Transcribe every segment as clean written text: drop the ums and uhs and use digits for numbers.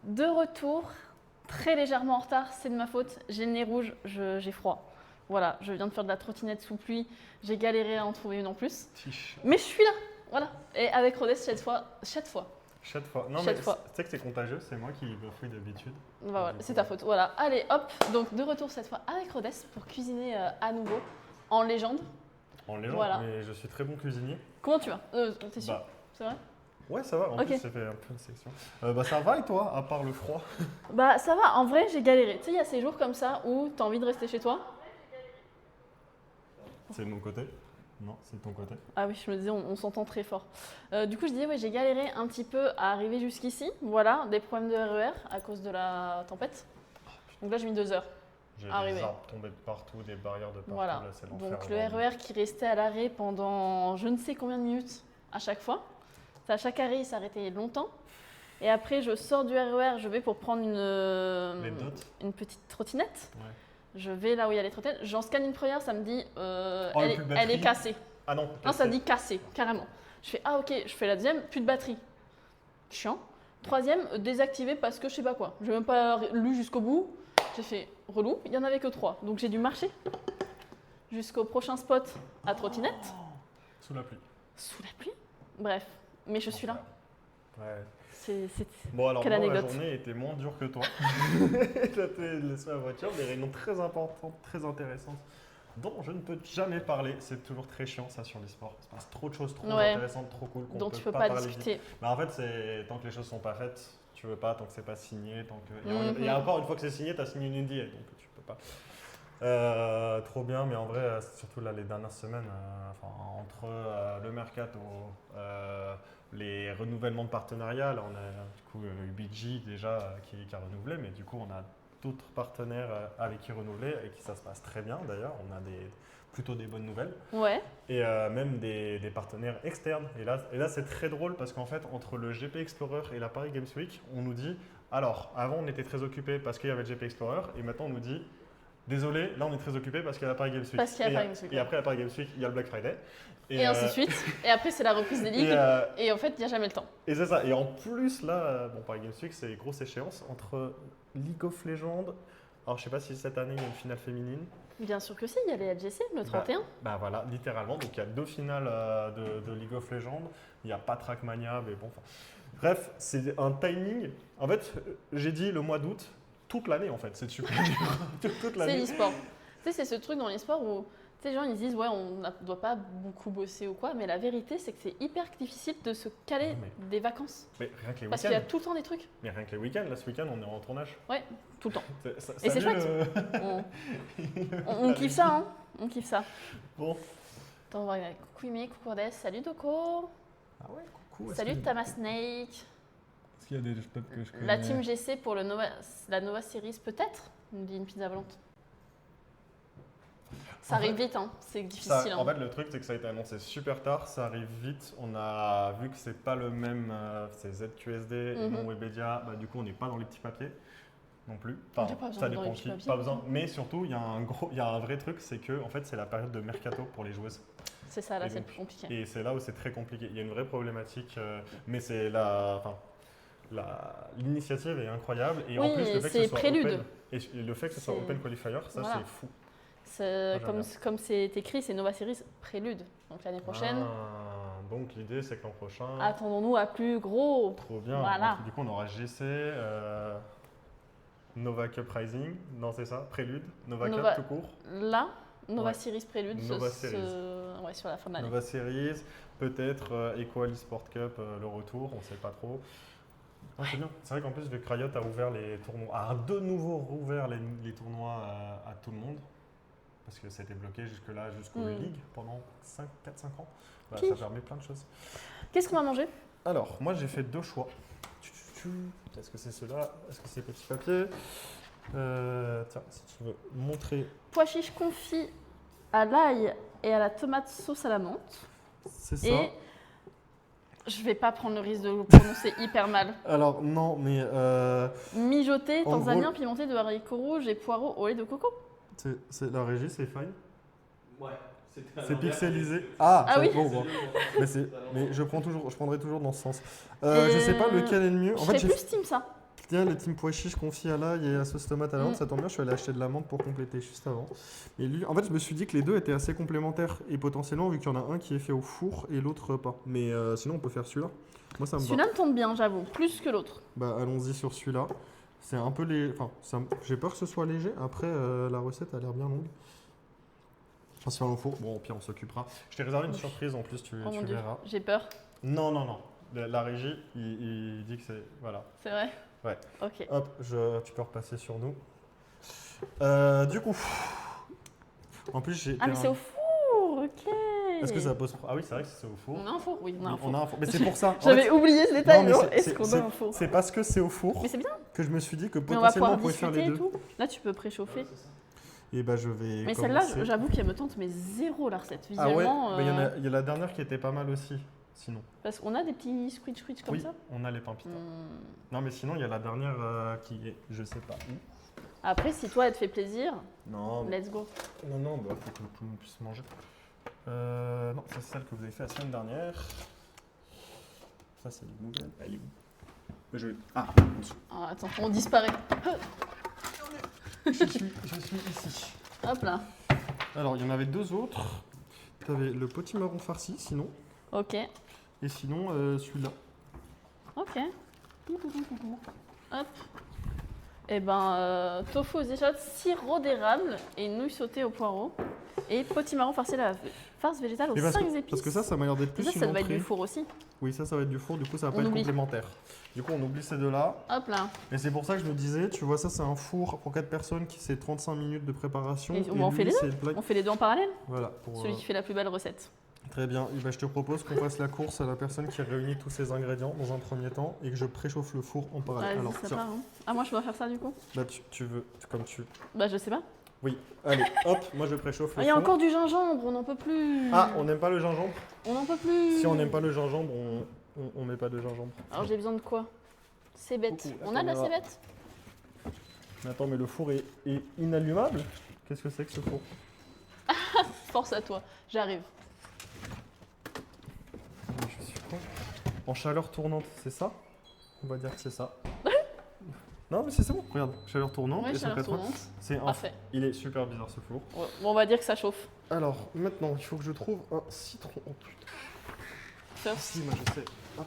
De retour, très légèrement en retard, c'est de ma faute. J'ai le nez rouge, j'ai froid. Voilà, je viens de faire de la trottinette sous pluie. J'ai galéré à en trouver une en plus. Mais je suis là, voilà. Et avec Rodez, cette fois. Chaque fois. Non, Chaque mais fois. tu sais que c'est contagieux, c'est moi qui bafouille d'habitude. Bah voilà, c'est ta faute. Voilà, allez, hop. Donc de retour cette fois avec Rodez pour cuisiner à nouveau en légende. En légende, Voilà. mais je suis très bon cuisinier. Comment tu vas T'es sûr Bah, C'est vrai ouais, ça va. En Ok. plus, ça fait un peu une section. Bah, ça va et toi, à part le froid? Bah ça va, en vrai j'ai galéré. Tu sais, il y a ces jours comme ça où t'as envie de rester chez toi. C'est de mon côté? Non, c'est de ton côté. Ah oui, je me disais, on s'entend très fort. Du coup, je disais, ouais, j'ai galéré un petit peu à arriver jusqu'ici. Voilà, des problèmes de RER à cause de la tempête. Donc là, j'ai mis 2 heures. J'ai Arrivé. des arbres tombés de partout, des barrières de partout. Voilà. Là, c'est l'enfer Donc le aujourd'hui. RER qui restait à l'arrêt pendant je ne sais combien de minutes à chaque fois. À chaque arrêt, il s'arrêtait longtemps. Et après, je sors du RER, je vais pour prendre Les dots. une petite trottinette. Ouais. Je vais là où il y a les trottinettes. J'en scanne une première, ça me dit Oh, le plus de elle est batterie. cassée. Ah non, Non, ça dit cassé, carrément. Je fais ah ok, je fais la deuxième, plus de batterie. Chiant. Troisième, désactivé parce que je sais pas quoi. Je n'ai même pas lu jusqu'au bout. J'ai fait relou, il n'y en avait que 3. Donc j'ai dû marcher jusqu'au prochain spot à trottinette, sous la pluie. sous la pluie. Bref, mais je suis là. Ouais. C'est Bon, alors, Quelle moi, la anecdote. journée était moins dure que toi. T'as laissé la voiture, des réunions très importantes, très intéressantes, dont je ne peux jamais parler. C'est toujours très chiant, ça, sur l'e-sport. Il se passe trop de choses trop Ouais. intéressantes, trop cool, qu'on dont peut tu peux pas pas parler vite. discuter. Mais en fait, c'est tant que les choses sont pas faites, tu veux pas, tant que c'est pas signé, tant que. Mhm. Et encore une fois que c'est signé, tu as signé une NDA, donc tu peux pas. Trop bien, mais en vrai, surtout là, les dernières semaines, enfin, entre le mercato, les renouvellements de partenariats, là, on a du coup UBG déjà qui a renouvelé, mais du coup, on a d'autres partenaires avec qui renouveler et qui ça se passe très bien d'ailleurs. On a plutôt des bonnes nouvelles. Ouais. Et même des partenaires externes. Et là c'est très drôle parce qu'en fait, entre le GP Explorer et la Paris Games Week, on nous dit, alors, avant on était très occupé parce qu'il y avait le GP Explorer, et maintenant on nous dit, désolé, là on est très occupé parce qu'il y a la Paris Games Week. Parce qu'il y a la Paris Games Week, Et après la Paris Games Week, il y a le Black Friday. Et ainsi de suite. Et après, c'est la reprise des ligues. Et, Et en fait, il n'y a jamais le temps. et c'est ça. Et en plus, là, bon, Paris Games Week, c'est une grosse échéance entre League of Legends. Alors, je sais pas si cette année il y a une finale féminine. Bien sûr que si, il y a les LGC le 31. Bah voilà, littéralement. Donc il y a 2 finales de League of Legends. Il n'y a pas Trackmania, mais bon. Bref, c'est un timing. En fait, j'ai dit le mois d'août, toute l'année en fait. C'est super dur. Toute C'est l'année. l'e-sport. Tu sais, c'est ce truc dans l'e-sport où tu sais, les gens ils disent ouais, on ne doit pas beaucoup bosser ou quoi, mais la vérité c'est que c'est hyper difficile de se caler des vacances. Mais rien que les Parce qu'il y a week-ends. tout le temps des trucs. Mais rien que les week-ends. Là, ce week-end, on est en tournage. Ouais, tout le temps. Ça Et c'est annule, On kiffe ça, hein. On kiffe ça. Bon. Attends, on va regarder. Coucou Imi, coucou Rodez, salut Doko. Ah ouais, coucou. Salut Tama Snake. Est-ce qu'il y a des peuples que je connais? La team GC pour la Nova Series peut-être, nous dit une pizza volante. Ça arrive vite, hein. C'est difficile. En fait, le truc, c'est que ça a été annoncé super tard, ça arrive vite. On a vu que c'est pas le même, c'est ZQSD et non Webedia. Bah, du coup, on n'est pas dans les petits papiers non plus. Enfin, On n'a pas besoin ça d'être dans dépend les petits qui. papiers. Pas besoin. Mais surtout, il y a un vrai truc, c'est que en fait, c'est la période de mercato pour les joueuses. C'est ça, là, Et c'est le donc, plus compliqué. Et c'est là où c'est très compliqué. Il y a une vraie problématique, mais c'est l'initiative est incroyable. Et Oui, en plus, le fait que c'est ce soit prélude. open, et le fait que ce soit C'est- Open Qualifier, ça Voilà. c'est fou. C'est- Moi, j'aime comme c'est écrit, c'est Nova Series prélude. Donc l'année prochaine, Ah, donc l'idée c'est que l'an prochain. attendons-nous à plus gros. Trop bien. Voilà. Donc, du coup, on aura GC, Nova Cup Rising. Non, c'est ça. Prélude. Nova Nova- Cup tout court. Là, Nova Ouais. Series prélude Nova Series. ouais, sur la fin de l'année. Nova Series. Peut-être Equal Sport Cup, le retour. On ne sait pas trop. Ah, c'est bien. C'est vrai qu'en plus, le Riot a ouvert les tournois. A de nouveau rouvert les tournois à tout le monde. Parce que c'était bloqué jusque-là, jusqu'aux League pendant 4-5 ans. Bah, ça permet plein de choses. Qu'est-ce qu'on va manger? Alors, moi j'ai fait 2 choix. Est-ce que c'est ceux-là? Est-ce que c'est petit papier? Tiens, si tu veux montrer, Pois chiches confits à l'ail et à la tomate sauce à la menthe. c'est ça. Et je vais pas prendre le risque de le prononcer hyper mal. Alors, non, mais Mijoté En tanzanien gros- pimenté de haricots rouges et poireaux au lait de coco. c'est la régie, c'est fine. Ouais. C'est pixelisé. Ah, Ah c'est oui. bon. Mais je prendrai toujours dans ce sens. Et Je sais pas lequel est le mieux. En Je fait, fais plus Steam ça. Tiens, le team pois chiche confié à l'ail et à sauce tomate à la menthe, ça tombe bien, je suis allé acheter de la menthe pour compléter juste avant. Et lui, en fait, je me suis dit que les deux étaient assez complémentaires. Et potentiellement, vu qu'il y en a un qui est fait au four et l'autre pas. Mais sinon, on peut faire celui-là. Moi, ça me va. Celui-là me tente bien, j'avoue, plus que l'autre. Bah, allons-y sur celui-là. C'est un peu léger. Enfin, j'ai peur que ce soit léger. Après, la recette a l'air bien longue. On se fait au four. Bon, au pire, on s'occupera. Je t'ai réservé une surprise en plus, tu Oh mon Dieu, verras. j'ai peur. Non, non, non. La régie, il dit que c'est. Voilà. C'est vrai? Ouais. Ok. Hop, tu peux repasser sur nous. Du coup. En plus, j'ai. Ah, mais c'est au four, ok. Est-ce que ça pose. Ah oui, c'est vrai que c'est au four. On a un four? Oui, on a un Oui, four. on a un four. Mais c'est pour ça. En J'avais fait, oublié ce détail, mais non, c'est- est-ce c'est- qu'on a un four? c'est parce que c'est au four Mais c'est bien, que je me suis dit que mais on va potentiellement pouvoir on pouvait faire discuter les et deux. tout. Là, tu peux préchauffer. Et bah, je vais. Mais celle-là, commencer. j'avoue qu'elle me tente, mais zéro la recette. Ah ouais, Visuellement, mais il y a la dernière qui était pas mal aussi, sinon. parce qu'on a des petits squidge comme Oui, ça. on a les pains pita. Hmm. Non, mais sinon, il y a la dernière qui est, je sais pas où. Après, si toi, elle te fait plaisir, Non, let's go. non, bah, faut que tout le monde puisse manger. Non, ça c'est celle que vous avez fait la semaine dernière. Ça, c'est une nouvelle. Elle est où? Ah, en dessous. Ah, attends, on disparaît. Je suis ici. Hop là. Alors, il y en avait deux autres. Tu avais le potimarron farci, sinon. Ok. Et sinon, celui-là. Ok. Hop. Et ben, tofu aux échalotes, sirop d'érable et nouilles sautées au poireau. Et potimarron farci à la farce végétale aux Et 5 épices. parce que ça m'a l'air d'être plus ça, une ça doit être entrée. du four aussi. Oui, ça va être du four, du coup, ça va On pas être oublie. complémentaire. Du coup, on oublie ces deux-là. Hop là. Et c'est pour ça que je me disais, tu vois, ça, c'est un four pour 4 personnes qui c'est 35 minutes de préparation. Et on fait les c'est le plat- On fait les deux en parallèle. Voilà. Pour, Celui qui fait la plus belle recette. Très bien. Et ben, je te propose qu'on fasse la course à la personne qui réunit tous ces ingrédients dans un premier temps et que je préchauffe le four en parallèle. Vas-y, Alors, ça tiens, part, hein. Ah, moi, je dois faire ça du coup? bah, tu veux, comme tu. Bah, je sais pas. Oui. Allez, hop, moi je préchauffe Ah, le il y a four. encore du gingembre, on n'en peut plus. Ah, on n'aime pas le gingembre? On n'en peut plus. Si on n'aime pas le gingembre, on met pas de gingembre. Alors, j'ai besoin de quoi? C'est bête. Coucou, la On a de la caméra. cébette? Mais attends, mais le four est inallumable? Qu'est-ce que c'est que ce four? Force à toi, j'arrive. Je suis con. En chaleur tournante, c'est ça? On va dire que c'est ça. Non, mais c'est bon, regarde, chaleur tournante Ouais, et chaleur 180. tournante. C'est un. Parfait. Il est super bizarre ce four. Ouais, bon, on va dire que ça chauffe. Alors, maintenant, il faut que je trouve un citron. Oh putain. First. Si, moi je sais. Hop.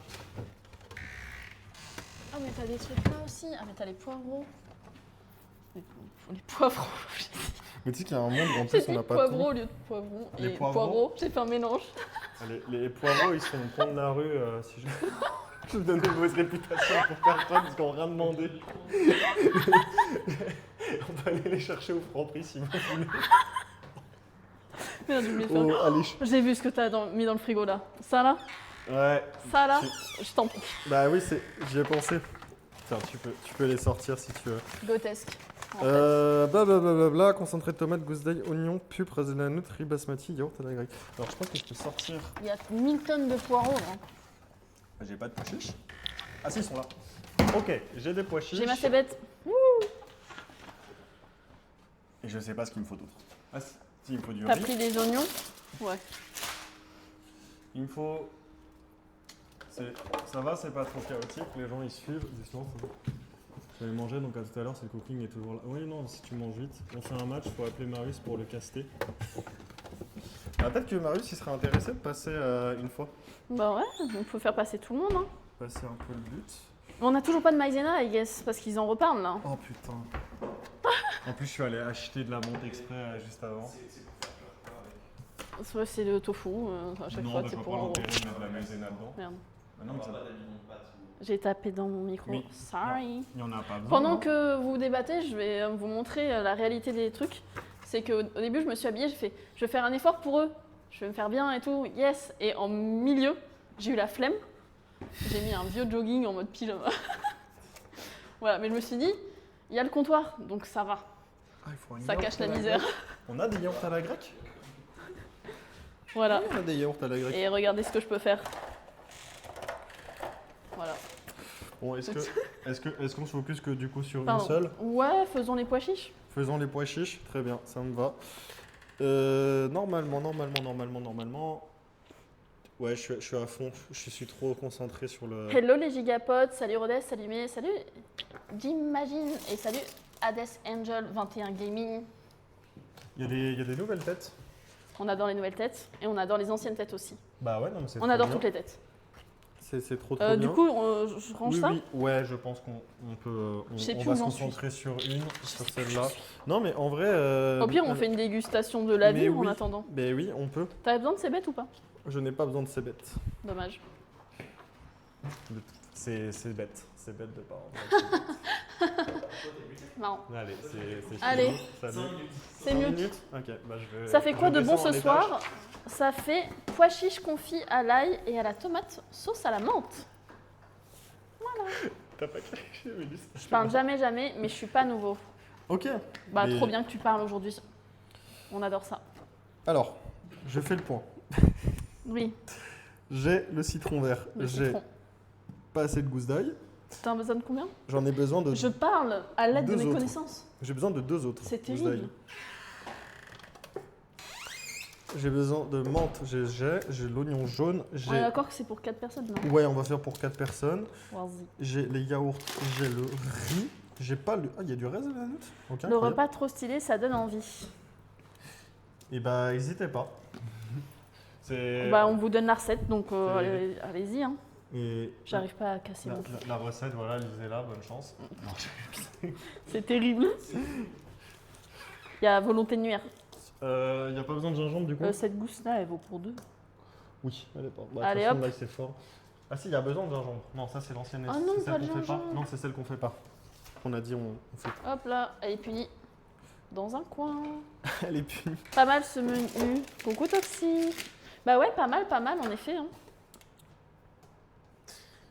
Ah, mais t'as des trucs là aussi. Ah, mais t'as les poireaux. Les poivrons. Mais tu sais qu'il y a un monde où en J'ai plus on dit n'a pas poivrons tout. au lieu de poivrons. Les Et poivrons. poireaux, j'ai fait un mélange. Les poireaux, ils sont au coin de la rue. Si je... je me donne une mauvaise réputation pour personne parce qu'on n'a rien demandé. On peut aller les chercher au Franprix si vous voulez. Merde, j'ai oublié de faire. Oh, allez. J'ai vu ce que t'as mis dans le frigo là. Ça là, Ouais. ça là, je t'en prie. Bah oui, j'y ai pensé. Tiens, tu peux les sortir si tu veux. Grotesque. Blablabla, concentré de tomates, gousse d'ail, oignon, pupre, zélanut, riz basmati, yaourt à la grecque. Alors je pense que je peux sortir. Il y a 1000 tonnes de poireaux. Hein. J'ai pas de pois chiches. Ah si, ils sont là. Ok, j'ai des pois chiches. J'ai ma cébette. Et je sais pas ce qu'il me faut d'autre. Ah si, il me faut du T'as riz. pris des oignons? Ouais. Il me faut. Ça va, c'est pas trop chaotique, les gens ils suivent. Sinon, j'avais mangé, donc à tout à l'heure, c'est le cooking est toujours là. Oui, non, si tu manges vite, on fait un match, faut appeler Marius pour le caster. Ah, peut-être que Marius il serait intéressé de passer une fois. Bah ouais, on peut faire passer tout le monde. Hein. Passer un peu le but. Mais on a toujours pas de maïzena, I guess, parce qu'ils en reparlent là. Oh putain. En plus, je suis allé acheter de la menthe exprès juste avant. C'est le tofu, à chaque fois c'est je pour. prends l'intérêt de mettre de la maïzena dedans. Merde. Ah non, mais ça- J'ai tapé dans mon micro. Oui. Sorry. Il y en a pas besoin. Pendant non que vous débattez, je vais vous montrer la réalité des trucs. C'est qu'au début, je me suis habillée, j'ai fait, je vais faire un effort pour eux. Je vais me faire bien et tout, yes. Et en milieu, j'ai eu la flemme. J'ai mis un vieux jogging en mode pyjama. Voilà, mais je me suis dit, il y a le comptoir, donc ça va. Ah, il faut un Ça yaourt cache à la misère. grecque. On a des yaourts à la grecque? Voilà. Oui, on a des yaourts à la grecque. Et regardez ce que je peux faire. Voilà. Bon, est-ce qu'on se focus que du coup sur Pardon. une seule? Ouais, faisons les pois chiches. Faisons les pois chiches, très bien, ça me va. Normalement. Ouais, je suis à fond. Je suis trop concentré sur le. Hello les gigapotes, salut Rodez, salut Mé, salut J'imagine et salut Hades Angel 21 Gaming. Il y a des nouvelles têtes. On adore les nouvelles têtes et on adore les anciennes têtes aussi. Bah ouais, non, mais c'est On trop adore bien. toutes les têtes. C'est trop bien. Du coup, je range oui, ça. oui, ouais, je pense qu'on peut. Je sais On plus va où se j'en suis. concentrer sur une, sur sais plus où celle-là. j'en suis. Non, mais en vrai. Au pire, on fait une dégustation de la mais vie oui. en attendant. Ben oui, on peut. T'avais besoin de ces bêtes ou pas? Je n'ai pas besoin de ces bêtes. Dommage. C'est bête. C'est bête de pas. Marrant. Allez, c'est Allez. chelou. Salut. C'est 5 mieux. minutes. Ok, bah je vais. Ça fait quoi je de bon descends ce un soir? Ça fait pois chiche confit à l'ail et à la tomate sauce à la menthe. étage. T'as pas caché, Mélisse. Je parle jamais, mais je suis pas nouveau. Ok. Bah Mais- trop bien que tu parles aujourd'hui. On adore ça. Alors, je fais le point. Oui, J'ai le citron vert. le J'ai citron. pas assez de gousse d'ail. T'as besoin de combien? J'en ai besoin de. Je parle à l'aide de Deux mes autres. connaissances. J'ai besoin de 2 autres. C'est gousses terrible. d'ail. J'ai besoin de menthe. J'ai l'oignon jaune. On est J'ai. d'accord que c'est pour 4 personnes, non? Ouais, on va faire pour 4 personnes. Vas-y. J'ai les yaourts. J'ai le riz. J'ai pas le. Ah, il y a du raisin à la note. Ok. Le incroyable. repas trop stylé, ça donne envie. Et bah, n'hésitez pas. C'est. Bah on vous donne la recette, donc c'est- allez-y. Hein. Et J'arrive pas à casser la, mon truc. la recette, voilà, lisez-la, bonne chance. C'est terrible. Il y a volonté de nuire. Il n'y a pas besoin de gingembre du coup Cette gousse-là, elle vaut pour 2. Oui, elle est pas. Bah, Allez, de toute façon, hop. là, c'est fort. Ah si, il y a besoin de gingembre. Non, ça c'est l'ancienne. Ah non, c'est pas celle de qu'on fait pas. gingembre. Non, c'est celle qu'on fait pas. On a dit on fait. Hop là, elle est punie. Dans un coin. Elle est punie. Pas mal ce menu. Coucou Toxi. Bah ouais, pas mal en effet. Hein.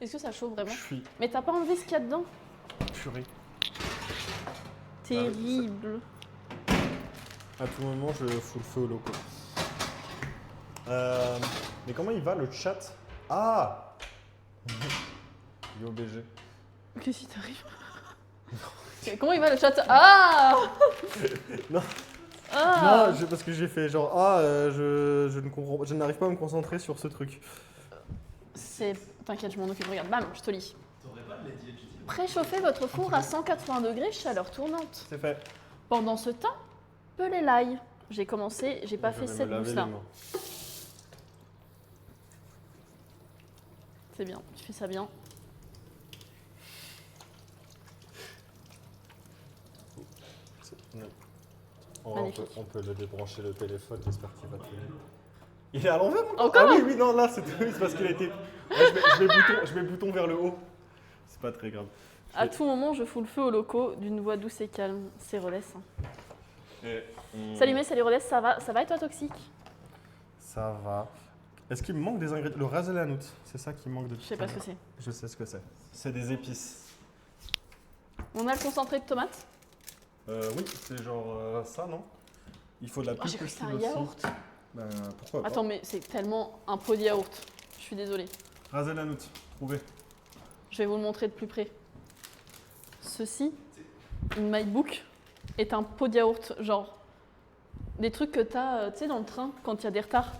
Est-ce que ça chauffe vraiment? Je suis Mais t'as pas enlevé ce qu'il y a dedans? purée. Terrible. À tout moment, je fous le feu au loco. Mais comment il va le chat? Ah IOBG. Qu'est-ce qui t'arrive? Comment il va le chat? Ah Non. Ah Non, parce que j'ai fait genre je ne comprends, je n'arrive pas à me concentrer sur ce truc. C'est... T'inquiète, je m'en occupe. Regarde, bam, je te lis. Préchauffez votre four à 180 degrés, chaleur tournante. C'est fait. Pendant ce temps, pelez l'ail. J'ai commencé, j'ai pas Je fait vais me cette laver gousse-là. les mains. C'est bien, tu fais ça bien. On Magnifique. peut le débrancher le téléphone, j'espère qu'il va tenir. Il est à l'envers Encore? Ah oui, non, là c'est parce qu'il a été. Je mets le bouton vers le haut. C'est pas très grave. À tout moment, je fous le feu aux locaux d'une voix douce et calme. C'est Rodès. Hein. Salut Mé, salut Rodès, ça va et toi Toxique? Ça va. Est-ce qu'il me manque des ingrédients? Le ras el hanout, c'est ça qui manque de. Je sais pas ce que c'est. Je sais ce que c'est. C'est des épices. On a le concentré de tomate? Oui, c'est genre ça, non? Il faut de la Oh, j'ai cru que pulpe c'était un yaourt. Ben, pourquoi pas? Attends, mais c'est tellement un pot de yaourt. Je suis désolée. Ras el hanout, trouvé. Je vais vous le montrer de plus près. Ceci, une MyBook, est un pot de yaourt. Genre, des trucs que t'as, tu sais, dans le train, quand il y a des retards.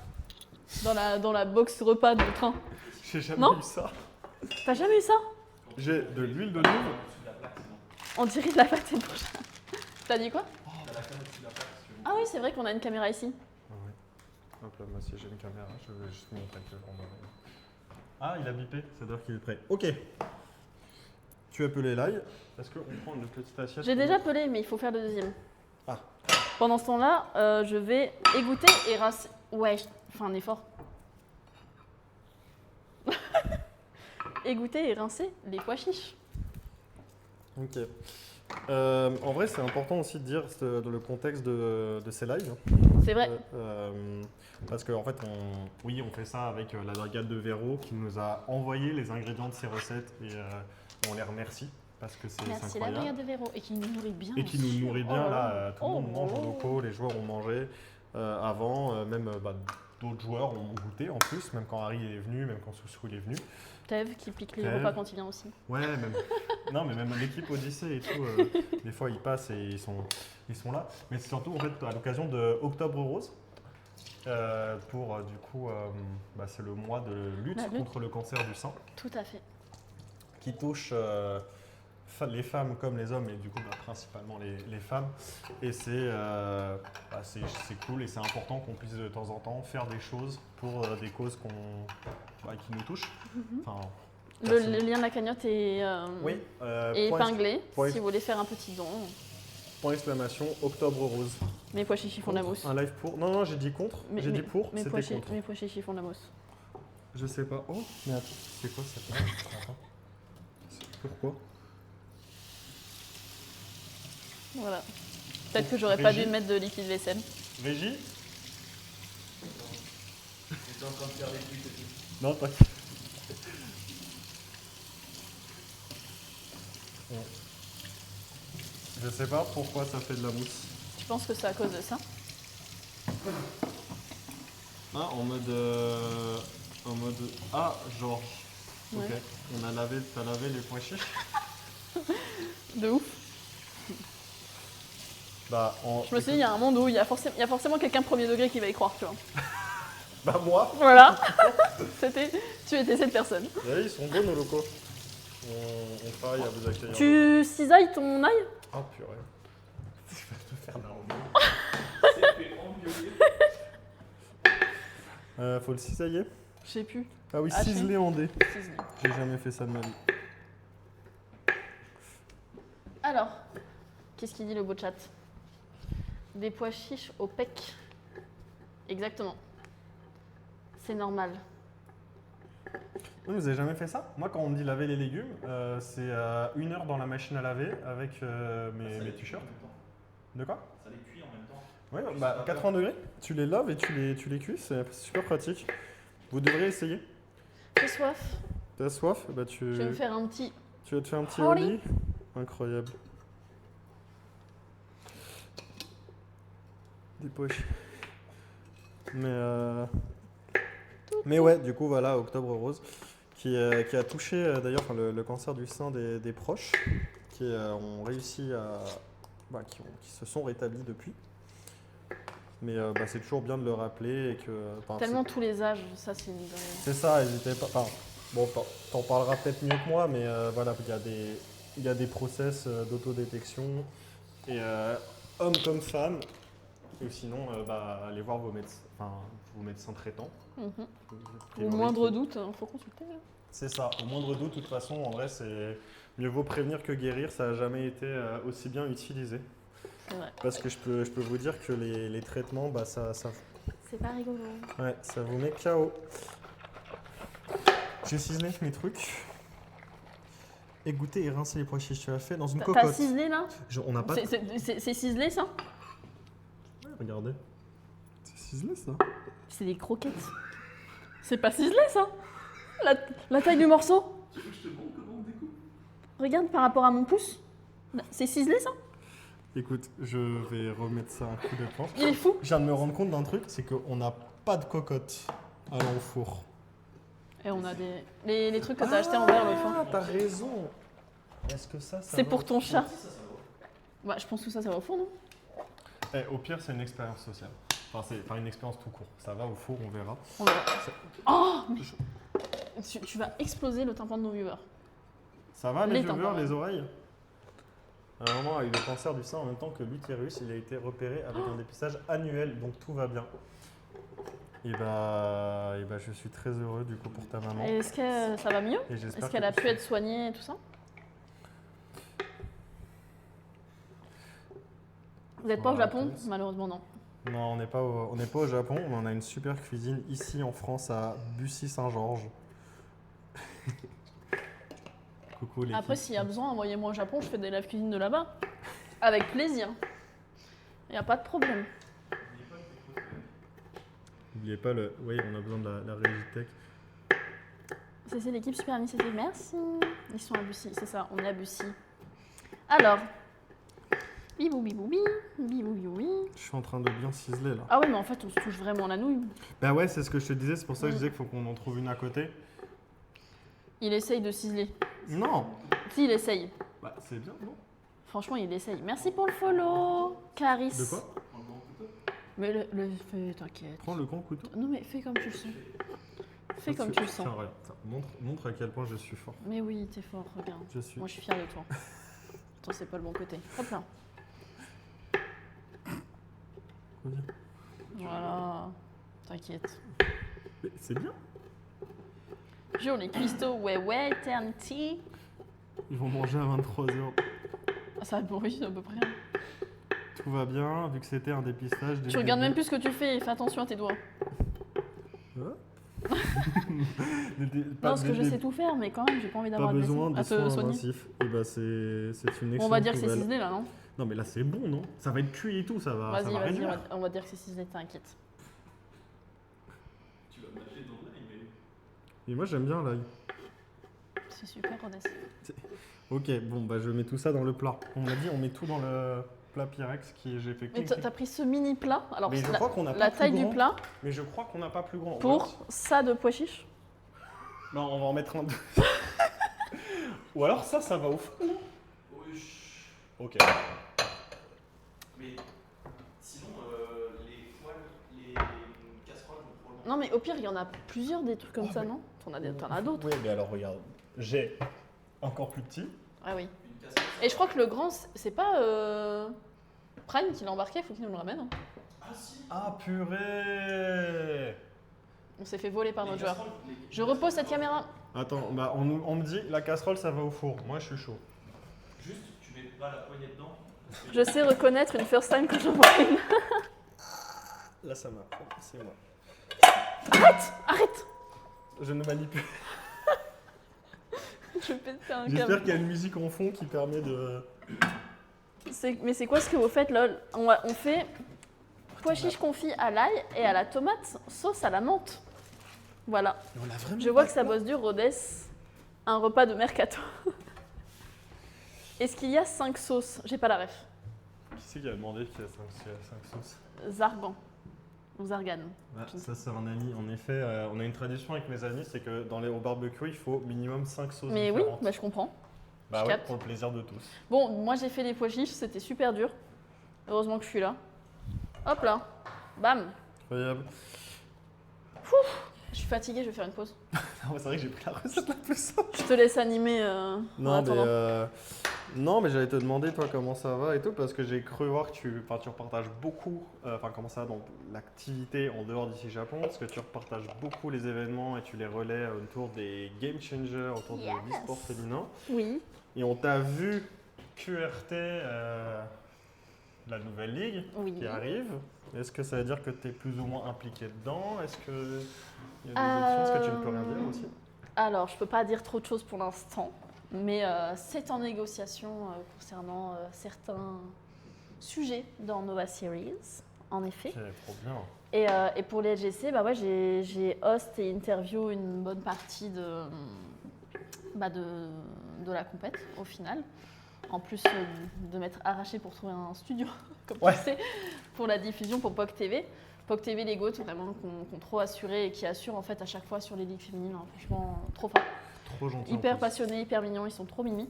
Dans la box repas du train. J'ai jamais Non eu ça. T'as jamais eu ça? J'ai de l'huile d'olive. On dirait de la pâte et de prochain. T'as dit quoi? Ah oui, c'est vrai qu'on a une caméra ici. Ah ouais. Hop là, moi si j'ai une caméra, je vais juste montrer que on a- Ah, il a bipé, ça veut dire qu'il est prêt. Ok. Tu as pelé l'ail. Est-ce qu'on prend une petite assiette? J'ai déjà pelé, mais il faut faire le deuxième. Ah. Pendant ce temps-là, je vais égoutter et rincer. Ouais, je fais un effort. Égoutter et rincer les pois chiches. Ok. En vrai, c'est important aussi de dire le contexte de ces lives. C'est vrai. Parce qu'en fait, on fait ça avec la brigade de Véro qui nous a envoyé les ingrédients de ces recettes et on les remercie parce que c'est Merci la incroyable. brigade de Véro. Et qui nous nourrit bien. Et qui aussi. nous nourrit bien. Oh Là, tout le monde oh mange en oh. locaux, les joueurs ont mangé avant, même d'autres joueurs ont goûté en plus, même quand Harry est venu, même quand Soussou il est venu. Tev qui pique les Tev. repas quand il vient aussi. Ouais, même. Non, mais même l'équipe Odyssée et tout, des fois ils passent et ils sont là. Mais c'est surtout en fait à l'occasion de Octobre Rose. du coup, c'est le mois de lutte La lutte. contre le cancer du sein Tout à fait. qui touche les femmes comme les hommes et du coup principalement les femmes. Et c'est cool et c'est important qu'on puisse de temps en temps faire des choses pour des causes qui nous touchent. Enfin, Le lien de la cagnotte est, oui, est point épinglé point si vous voulez faire un petit don. Point exclamation, octobre rose. Mes pois chichis font de la mousse. Un live pour. Non, j'ai dit contre. J'ai dit pour, Mes c'était contre. pois chichis font de la mousse. Je sais pas. Oh, mais attends, c'est quoi cette merde? Attends. Pourquoi? Voilà. Peut-être que j'aurais pas Régie. dû mettre de liquide vaisselle. Régie? J'étais en train de faire les trucs et tout. Non, t'inquiète. Bon. Je sais pas pourquoi ça fait de la mousse. Tu penses que c'est à cause de ça? Ah, en mode. Ah, genre. Ok. Ouais. T'as lavé les pois chiches? De ouf. Je me suis dit, il y a un monde où il y a forcément quelqu'un premier degré qui va y croire, tu vois. Bah, moi! Voilà. Tu étais cette personne. Ouais, ils sont beaux nos locaux. On travaille à vous accueillir. Tu cisailles ton ail? Oh purée. Je vais te faire marrer. C'est fait engueuler. Faut le cisailler? Je sais plus. Ah oui, Haché. ciselé en dés. Ciselé. J'ai jamais fait ça de ma vie. Alors, qu'est-ce qu'il dit le beau chat? Des pois chiches au pec. Exactement. C'est normal. Vous avez jamais fait ça? Moi, quand on me dit laver les légumes, c'est 1 heure dans la machine à laver avec mes t-shirts. De quoi? Ça les cuit en même temps. Oui, 80 degrés. Tu les laves et tu les cuis, c'est super pratique. Vous devriez essayer. J'ai soif. T'as soif? Bah, Je vais me faire un petit. tu vas te faire un petit Holly. holly? Incroyable. Des poches. Mais ouais, du coup, voilà, Octobre Rose, qui a touché d'ailleurs le cancer du sein des proches, qui ont réussi qui se sont rétablis depuis. Mais c'est toujours bien de le rappeler et que. Tellement tous les âges, ça c'est une. C'est ça, n'hésitez pas. Enfin, bon, t'en parleras peut-être mieux que moi, mais voilà, il y a des process d'autodétection et hommes comme femmes. Ou sinon, allez voir vos médecins traitants. Mhm. Et Au moindre doute, il faut consulter. Hein. C'est ça, au moindre doute, de toute façon, en vrai, c'est mieux vaut prévenir que guérir, ça n'a jamais été aussi bien utilisé. C'est vrai. Parce que je peux vous dire que les traitements, ça C'est pas rigolo. ouais, ça vous met KO. J'ai ciselé mes trucs. Égoutter et rincer les pois chiches, tu l'as fait dans une T'as cocotte. ciselé là? On n'a pas. C'est ciselé ça? Regardez. C'est ciselé ça. C'est des croquettes. C'est pas ciselé ça? La taille du morceau? Tu veux que je te montre comment on découpe? Regarde par rapport à mon pouce. C'est ciselé ça? Écoute, je vais remettre ça un coup de planche. Il est fou. Je viens de me rendre compte d'un truc, c'est qu'on n'a pas de cocotte allant au four. Et on a les trucs que t'as acheté en verre l'autre Ah, fois. t'as raison. Est-ce que ça C'est va pour au ton four? chat. Ça va. Bah, je pense que ça va au fond, non? Au pire, c'est une expérience sociale. Enfin, une expérience tout court. Ça va au four, on verra. On verra. Oh, mais tu vas exploser le tympan de nos viewers. Ça va, les Les viewers, tympans. les oreilles? À un moment, avec le cancer du sein, en même temps que l'utérus, il a été repéré avec un dépistage annuel, donc tout va bien. Et je suis très heureux du coup pour ta maman. Et est-ce que ça va mieux? Et j'espère Est-ce qu'elle que a pu être soignée et tout ça? Vous n'êtes pas au Voilà, Japon? tous. Malheureusement, non. Non, on n'est pas au Japon, mais on a une super cuisine ici en France à Bussy-Saint-Georges. Coucou les Après, s'il y a besoin, envoyez-moi au Japon, je fais des live cuisine de là-bas. Avec plaisir. Il n'y a pas de problème. N'oubliez pas oui, on a besoin de la régie tech. C'est l'équipe Super Initiative. Merci. Ils sont à Bussy, c'est ça, on est à Bussy. Alors. Bibou bibou bibou bibou. Je suis en train de bien ciseler là. Ah ouais, mais en fait, on se touche vraiment la nouille. Bah ouais, c'est ce que je te disais, c'est pour ça que je disais qu'il faut qu'on en trouve une à côté. Il essaye de ciseler. Non. Si, il essaye. Bah c'est bien, non? Franchement, il essaye. Merci pour le follow, Caris. De quoi? Mais t'inquiète. Prends le grand couteau. Non mais fais comme tu le sens. Fais comme tu le sens. Tiens, regarde, ça montre à quel point je suis fort. Mais oui, t'es fort, regarde. Je suis. Moi je suis fière de toi. Attends, c'est pas le bon côté. Hop là. Reviens. Voilà. T'inquiète. Mais c'est bien. Joli cuistot, ouais, eternity. Ils vont manger à 23h. Ah, ça va oui, à peu près. Tout va bien, vu que c'était un dépistage. Tu regardes même plus ce que tu fais et fais attention à tes doigts. Hein Non, parce que je sais tout faire, mais quand même, j'ai pas envie Pas d'avoir besoin à de te soins soigner. invasifs. Et bah c'est une excellente On va dire que c'est nouvelle. ciselé là, non? Non mais là c'est bon, non? Ça va être cuit et tout, ça va Vas-y, réduire. on va dire que c'est ciselé, t'inquiète. Tu vas me lâcher dans l'ail, mais. Et moi j'aime bien l'ail. C'est super, Rodès. Ok, bon bah je mets tout ça dans le plat. On m'a dit on met tout dans le plat Pyrex qui j'ai fait Mais clic. t'as pris ce mini plat, alors Mais je la, crois qu'on n'a la pas taille plus du grand. plat, Mais je crois qu'on n'a pas plus grand. pour ça de pois chiche. Non, on va en mettre un. Ou alors ça va au fond. Oui. Ok. Mais sinon, les poêles, les casseroles vont probablement. Non mais au pire, il y en a plusieurs des trucs comme Oh, ça, mais- non? T'en as d'autres. Oui, mais alors regarde. J'ai encore plus petit. Ah oui. Une casserole. Et je crois que le grand, c'est pas Prime qui l'a embarqué, faut qu'il nous le ramène. Hein. Ah si. Ah purée. On s'est fait voler par Les notre joueur. casseroles, les- Je repose cette caméra. Attends, bah on me dit la casserole ça va au four. Moi je suis chaud. Juste, tu mets pas la poignée dedans. parce que- Je sais reconnaître une first time quand j'en vois une. Là ça m'a. C'est moi. Arrête. Je ne manipule. Je vais péter un J'espère câble. qu'il y a une musique en fond qui permet de. Mais c'est quoi ce que vous faites, lol? On fait pois chiche confit à l'ail et à la tomate sauce à la menthe. Voilà. On a vraiment. Je vois que ça bosse dur, Rodès. Un repas de mercato. Est-ce qu'il y a 5 sauces? J'ai pas la ref. Qui c'est qui a demandé qu'il y a 5 sauces? Zargan. Ou Zargan. Ça c'est un ami. En effet, on a une tradition avec mes amis, c'est que au barbecue il faut minimum 5 sauces Mais oui, différentes. bah, je comprends. Bah je ouais, capte. pour le plaisir de tous. Bon, moi j'ai fait les pois chiches, c'était super dur. Heureusement que je suis là. Hop là. Bam. Incroyable. Je suis fatiguée, je vais faire une pause. Non, mais c'est vrai que j'ai pris la recette la plus simple. Je te laisse animer en attendant. Non, mais j'allais te demander toi comment ça va et tout parce que j'ai cru voir que tu repartages beaucoup, comment ça va dans l'activité en dehors d'ici Japon, parce que tu repartages beaucoup les événements et tu les relais autour des game changers, autour de l'e-sport féminin. Oui. Et on t'a vu QRT, la nouvelle ligue Oui. qui arrive. Est-ce que ça veut dire que tu es plus ou moins impliqué dedans? Est-ce que il y a des options? Est-ce que tu ne peux rien dire aussi? Alors, je peux pas dire trop de choses pour l'instant, mais c'est en négociation concernant certains sujets dans Nova Series, en effet. Ok, trop bien. Et pour les LGC, bah ouais, j'ai host et interview une bonne partie de la compète au final. En plus de m'être arraché pour trouver un studio, comme Ouais. tu sais, pour la diffusion pour POC TV. POC TV, les GOAT, vraiment, qu'on trop assuré et qui assurent en fait à chaque fois sur les ligues féminines. Hein. Franchement, trop fort. Trop gentil. en Hyper plus. passionnés, hyper mignons, ils sont trop mimi.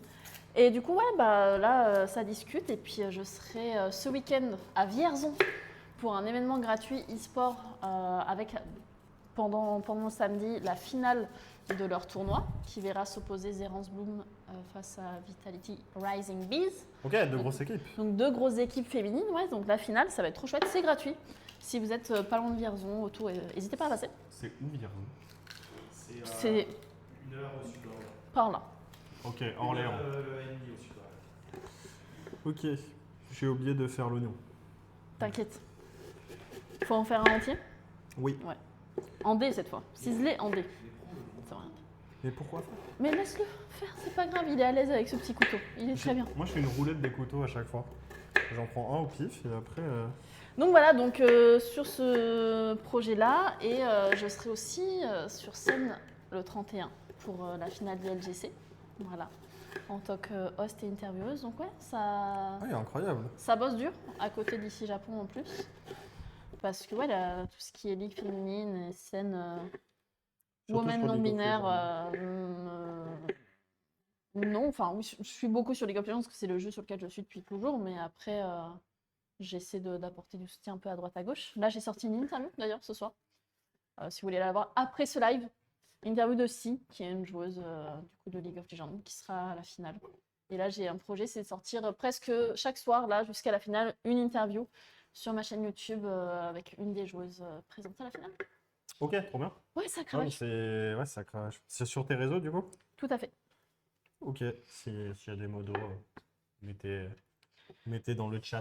Et du coup, ouais, bah là, ça discute. Et puis, je serai ce week-end à Vierzon pour un événement gratuit e-sport avec, pendant samedi, la finale de leur tournoi qui verra s'opposer Zerance Bloom face à Vitality Rising Bees. Ok, de grosses équipes. Donc, 2 grosses équipes féminines, ouais. Donc, la finale, ça va être trop chouette. C'est gratuit. Si vous êtes pas loin de Vierzon, autour, n'hésitez pas à passer. C'est où Vierzon? C'est Une heure au sud d'Orléans. par là. Ok, Orléans. Une heure et demie au sud d'Orléans. Ok, j'ai oublié de faire l'oignon. T'inquiète. Faut en faire un entier? Oui. En dés cette fois. Ciselé en dés. Ça va rien. Mais pourquoi faire? Mais laisse-le faire, c'est pas grave, il est à l'aise avec ce petit couteau. Il est très bien. Moi je fais une roulette des couteaux à chaque fois. J'en prends un au pif et après. Donc voilà, donc sur ce projet-là, et je serai aussi sur scène le 31 pour la finale du LGC. Voilà, en tant que host et intervieweuse. Donc ouais, Ah, incroyable. ça bosse dur, à côté d'ici Japon en plus. Parce que ouais, tout ce qui est ligue féminine et scène Surtout women sur non League of binaire, non, enfin oui, je suis beaucoup sur League of Legends parce que c'est le jeu sur lequel je suis depuis toujours, mais après, j'essaie d'apporter du soutien un peu à droite à gauche. Là, j'ai sorti une interview d'ailleurs ce soir. Si vous voulez la voir après ce live, interview de Si, qui est une joueuse du coup de League of Legends, qui sera à la finale. Et là, j'ai un projet, c'est de sortir presque chaque soir, là, jusqu'à la finale, une interview sur ma chaîne YouTube avec une des joueuses présentes à la finale. Ok, trop bien. Ouais, ça Ah, mais cravache. ça cravache. C'est sur tes réseaux du coup? Tout à fait. Ok, s'il y a des modos, mettez dans le chat.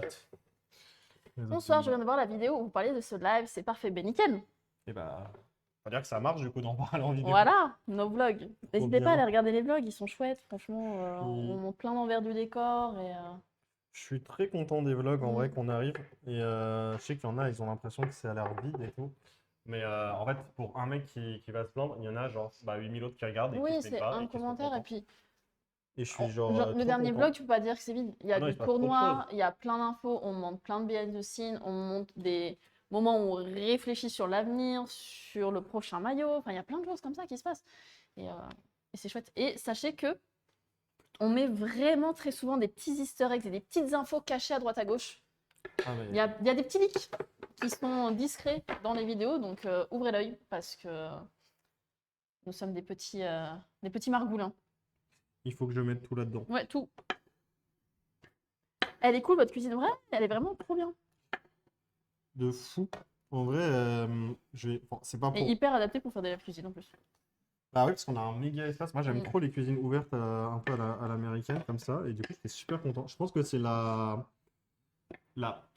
Bonsoir, je viens de voir la vidéo où vous parlez de ce live, c'est parfait, ben nickel. Et bah, faut dire que ça marche du coup d'en parler en vidéo. Voilà, nos vlogs. N'hésitez pas à bien. aller regarder les vlogs, ils sont chouettes, franchement, Puis- on montre plein d'envers du décor et Je suis très content des vlogs en Mm. vrai qu'on arrive. Et je sais qu'il y en a, ils ont l'impression que c'est à l'air vide et tout. Mais en fait, pour un mec qui va se plaindre, il y en a genre 8000 autres qui regardent et oui, qui se c'est plaignent pas un et qui sont commentaire et contents. puis Et je suis genre, le trop dernier content. vlog, tu peux pas dire que c'est vide. Il y a Ah non, du il se passe trop de tournoi, choses. il y a plein d'infos, on montre plein de behind the scenes, on montre des moments où on réfléchit sur l'avenir, sur le prochain maillot, enfin il y a plein de choses comme ça qui se passent. Et c'est chouette. Et sachez que on met vraiment très souvent des petits easter eggs et des petites infos cachées à droite à gauche. Ah, mais Il y a des petits leaks qui sont discrets dans les vidéos, donc ouvrez l'œil parce que nous sommes des petits margoulins. il faut que je mette tout là-dedans. Ouais, tout. Elle est cool, votre cuisine, vrai? Elle est vraiment trop bien. De fou. En vrai, bon, c'est pas Et pour. hyper adaptée pour faire des cuisines en plus. Bah oui, parce qu'on a un méga espace. Moi, j'aime Mm. trop les cuisines ouvertes un peu à l'américaine, comme ça. Et du coup, j'étais super content. Je pense que c'est la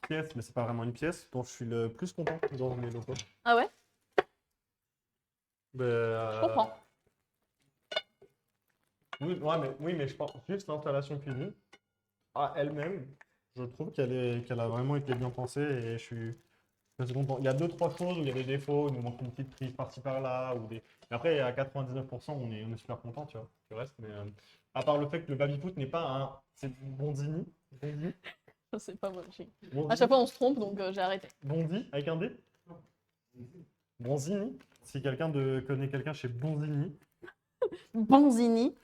pièce, mais c'est pas vraiment une pièce, dont je suis le plus content dans mes locaux. Ah ouais? Je comprends. Oui, ouais, oui, mais je pense juste l'installation cuisine, à elle-même, je trouve qu'elle a vraiment été bien pensée et je suis assez content. Il y a 2-3 choses où il y a des défauts, il nous manque une petite prise par-ci par-là. Mais après, à 99%, on est super content, tu vois, du reste. Mais à part le fait que le baby-foot n'est pas un. C'est Bonzini. Bonzi. Je sais pas, moi. À Bonzi. chaque fois, on se trompe, donc j'ai arrêté. Bonzi, avec un D. Bonzini. Si connaît quelqu'un chez Bonzini, Bonzini.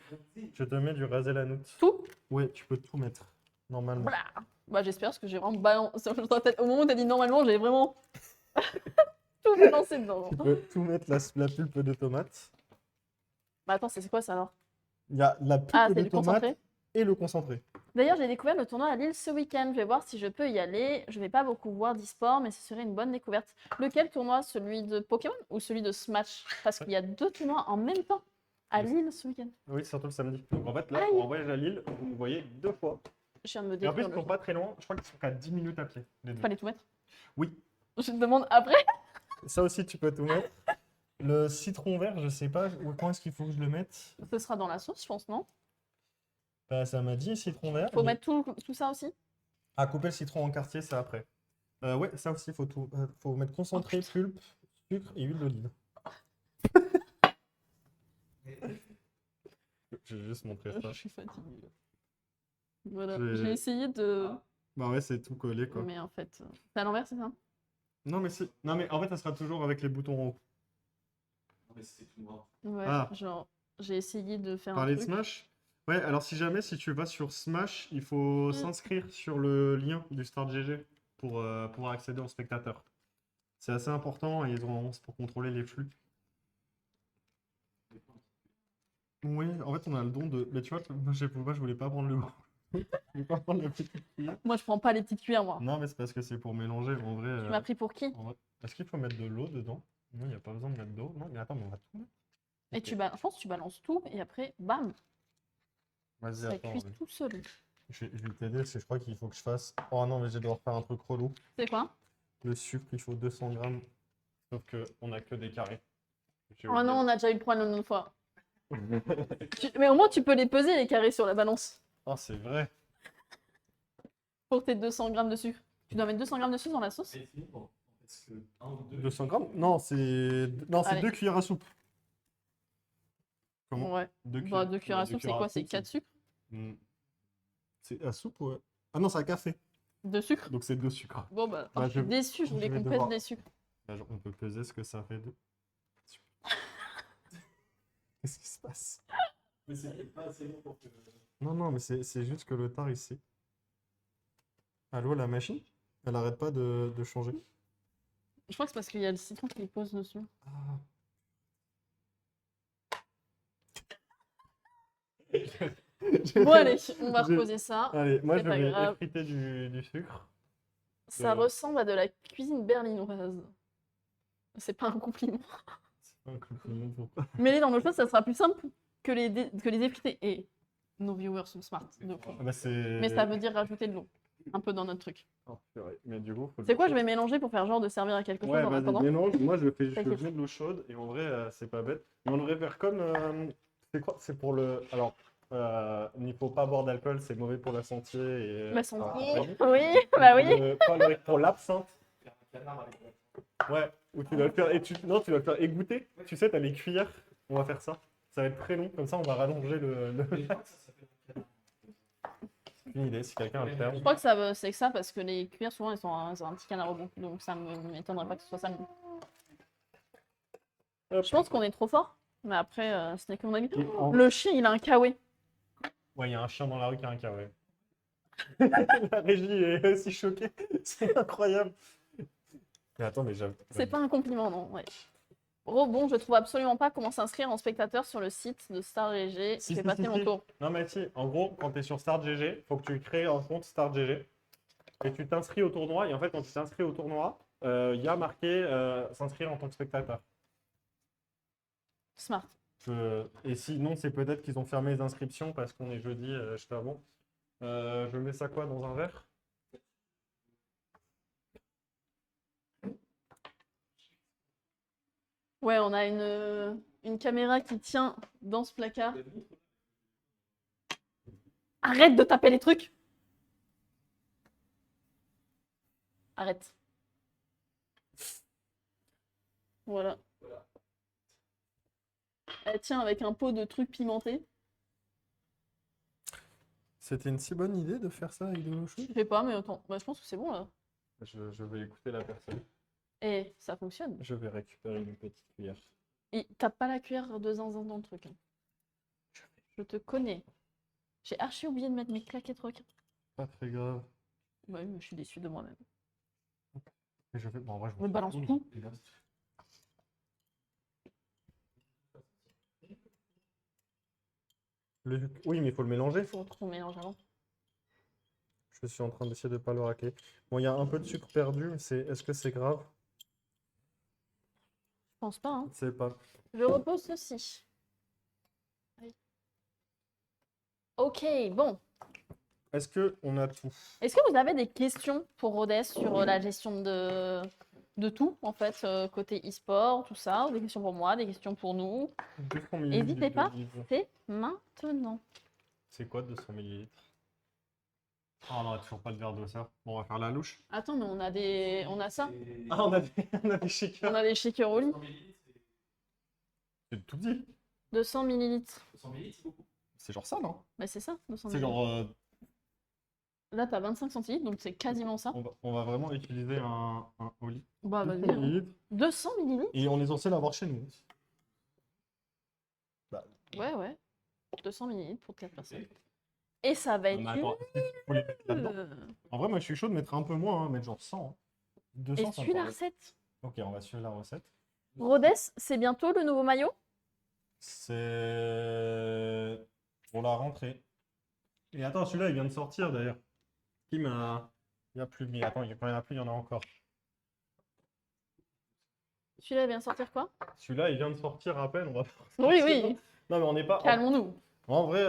je te mets du rasé la noute. Tout? Ouais, tu peux tout mettre, normalement. Voilà. Bah, j'espère, parce que j'ai vraiment balancé. Au moment où t'as dit normalement, j'ai vraiment tout balancé dedans. Tu peux tout mettre la pulpe de tomate. Bah, attends, c'est quoi ça alors? Il y a la pulpe Ah, de c'est du tomate concentré. et le concentré. D'ailleurs, j'ai découvert le tournoi à Lille ce week-end. Je vais voir si je peux y aller. Je vais pas beaucoup voir d'e-sport, mais ce serait une bonne découverte. Lequel tournoi? Celui de Pokémon ou celui de Smash? Parce qu'il y a 2 tournois en même temps à Lille ce week-end. Oui, surtout le samedi. Donc en fait, là, Aïe. pour un voyage à Lille, vous voyez 2 fois. Je viens de me Et en plus, détruire ils le sont jeu. pas très loin. Je crois qu'ils sont qu'à 10 minutes à pied. Les deux. Fallait tout mettre. Oui, Je te demande après. ça aussi, tu peux tout mettre. Le citron vert, je sais pas quand est-ce qu'il faut que je le mette. Ce sera dans la sauce, je pense, non? Bah, ça m'a dit citron vert. Faut mettre tout ça aussi? Ah, couper le citron en quartier, c'est après. Ouais, ça aussi, faut mettre concentré, pulpe, sucre et huile d'olive. Je vais juste montrer ça. Je suis fatiguée. Voilà, J'ai- j'ai essayé de. Bah ouais, c'est tout collé, quoi. Mais en fait, c'est à l'envers, c'est ça? Non, mais en fait, ça sera toujours avec les boutons en haut. Non, mais c'est tout noir. Ouais, Ah. genre, j'ai essayé de faire un Parler de truc. Smash? Ouais, alors si tu vas sur Smash, il faut Mm. s'inscrire sur le lien du Start GG pour pouvoir accéder aux spectateurs. C'est assez important et c'est pour contrôler les flux. Oui, en fait, on a le don de. Mais tu vois, moi, je sais pas, je voulais pas prendre le gros. Je voulais pas prendre la petite cuillère. Moi, je prends pas les petites cuillères, moi. Non, mais c'est parce que c'est pour mélanger. En vrai, Tu m'as pris pour qui? en vrai- Est-ce qu'il faut mettre de l'eau dedans? Non, il n'y a pas besoin de mettre d'eau. Non, mais attends, mais on va tout mettre. Et Ok. je pense que tu balances tout et après, bam, Vas-y, ça attends. cuit tout seul. Je vais t'aider parce que je crois qu'il faut que je fasse. Oh non, mais je vais devoir faire un truc relou. C'est quoi? Le sucre, il faut 200 grammes. Sauf qu'on a que des carrés. J'ai Oh oublié. non, on a déjà eu le problème une fois. Mais au moins, tu peux les peser, les carrés sur la balance. Oh, c'est vrai. Pour tes 200 grammes de sucre. Tu dois mettre 200 grammes de sucre dans la sauce? Et sinon, bon, est-ce que 1 ou 2 200 grammes? Non, c'est Allez. 2 cuillères à soupe. Comment? Ouais. 2 Bah, 2 cuillères à soupe, c'est quoi? C'est 4 sucres? Hmm. C'est à soupe, ouais. Ah non, c'est à café. 2 sucres? Donc c'est 2 sucres. Bon, bah, Bah, je suis déçue, je voulais je vais qu'on pèse devoir- des sucres. Là, on peut peser ce que ça fait de. Qu'est-ce qui se passe? Mais c'est pas assez long pour que. Non, non, mais c'est juste que le tard ici. Allô, la machine? Elle arrête pas de changer. Je crois que c'est parce qu'il y a le citron qui pose dessus. Bon, allez, on va reposer ça. Allez, moi C'est je pas vais grave. effriter du sucre. Ça ressemble à de la cuisine berlinoise. C'est pas un compliment. C'est pas un compliment pour- Mais les dans le feu, ça sera plus simple que que les effriter. Et nos viewers sont smart. de fou. Ah bah, c'est... Mais ça veut dire rajouter de l'eau. Un peu dans notre truc. Oh, purée. Mais du coup, faut C'est quoi, je vais mélanger pour faire genre de servir à quelque chose Ouais, en vas-y, attendant. mélange. Moi, je T'inquiète. mets de l'eau chaude et en vrai, c'est pas bête. Mais on devrait faire comme. C'est quoi? C'est pour le. Alors, il ne faut pas boire d'alcool, c'est mauvais pour la santé. Et, Ma santé. compagnie. Oui, bah oui. Pour l'absinthe. Faire un canard avec la- Ouais, où tu dois le faire. Non, tu dois le faire égoutter. Tu sais, t'as les cuillères. On va faire ça. Ça va être très long. Comme ça, on va rallonger le. Mais je crois que ça s'appelle un canard. Une idée, si quelqu'un a le faire. Je crois que c'est que ça parce que les cuillères souvent ils ont un petit canard au bout. Donc ça m'étonnerait pas que ce soit ça. Hop. Je pense qu'on est trop fort. Mais après, ce n'est que mon avis. Et en- Le chien, il a un kawaii. Ouais, il y a un chien dans la rue qui a un cas, ouais. La régie est aussi choquée. C'est incroyable. Mais attends, mais j'aime. C'est pas un compliment, non. Ouais. Bon, je trouve absolument pas comment s'inscrire en spectateur sur le site de StarGG. Si, Je vais si, passer si, mon si. tour. Non, mais si, en gros, quand tu es sur StartGG, il faut que tu crées un compte StartGG et tu t'inscris au tournoi. Et en fait, quand tu t'inscris au tournoi, il y a marqué s'inscrire en tant que spectateur. Smart. Et sinon, c'est peut-être qu'ils ont fermé les inscriptions parce qu'on est jeudi, je t'avoue. Je mets ça quoi dans un verre? Ouais, on a une caméra qui tient dans ce placard. Arrête de taper les trucs! Arrête. Voilà. Elle tient avec un pot de trucs pimentés. C'était une si bonne idée de faire ça avec de l'eau chaude? Je sais pas, mais attends. Bah, je pense que c'est bon là. Je vais écouter la personne. Et ça fonctionne. Je vais récupérer une petite cuillère. Et tape pas la cuillère de zinzin dans le truc. Hein. Je te connais. J'ai archi oublié de mettre mes claquettes requins. Pas très grave. Bah oui, mais je suis déçue de moi-même. Mais je fais... Bon, en vrai, je Je me balance tout. Oui, mais il faut le mélanger. Faut trop mélanger avant. Je suis en train d'essayer de pas le racler. Bon, il y a un peu de sucre perdu, mais est-ce que c'est grave? Je pense pas. Hein. Je sais pas. Je repose ceci. Oui. Ok, bon. Est-ce que on a tout? Est-ce que vous avez des questions pour Rodez sur la gestion de tout, en fait, côté e-sport, tout ça, ou des questions pour moi, des questions pour nous? 200 ml N'hésitez pas, d'olive. c'est maintenant. C'est quoi 200 ml? Oh non, toujours pas de verre d'eau, ça. Bon, on va faire la louche. Attends, mais on a ça. Ah, on a des shakers. On a des shakers au lit. 100 millilitres, C'est tout petit. 200 millilitres. 100 millilitres, c'est beaucoup. C'est genre ça, non? Bah, c'est ça, 200 C'est millilitres. genre. Là, t'as 25 centilitres, donc c'est quasiment ça. On va vraiment utiliser un Oli. Bah, 200 vas-y. Hein. millilitres. 200 millilitres? Et on est censé l'avoir chez nous. Bah, Ouais, ouais. 200 millilitres pour 4 personnes. Et ça va être non, mais attends, faut les mettre là-dedans. nul. En vrai, moi, je suis chaud de mettre un peu moins, hein, mettre genre 100. Hein. 200, Et ça me suis la paraît. recette. Ok, on va suivre la recette. Rodez, c'est bientôt le nouveau maillot? C'est pour la rentrée. Et attends, celui-là, il vient de sortir d'ailleurs. Il n'y a plus. Mais attends, quand il n'y en a plus, il y en a encore. Celui-là vient de sortir quoi? Celui-là, il vient de sortir à peine. On va... Oui, oui. Non, mais on n'est pas. Calmons-nous. En vrai,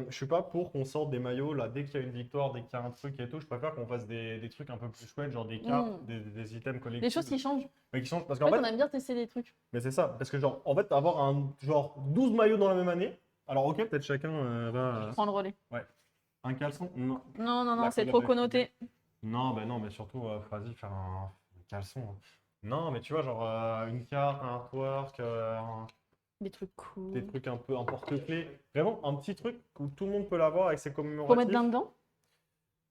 je suis pas pour qu'on sorte des maillots là dès qu'il y a une victoire, dès qu'il y a un truc et tout. Je préfère qu'on fasse des trucs un peu plus chouettes, genre des cartes, des items collectifs. Des choses qui changent. Mais qui changent. Parce En qu'en fait, fait, on aime bien tester des trucs. mais c'est ça. Parce que genre, en fait, avoir un genre 12 maillots dans la même année. Alors, ok, peut-être chacun va. Prends le relais. Un caleçon? Non. Non, non, non, La c'est collab trop de connoté. Non, ben non, mais surtout, vas-y, faire un caleçon. Hein. Non, mais tu vois, genre une carte, un artwork, Des trucs cool. des trucs un peu, un porte-clés. Vraiment, un petit truc où tout le monde peut l'avoir avec ses Faut commémoratifs. mettre plein dedans?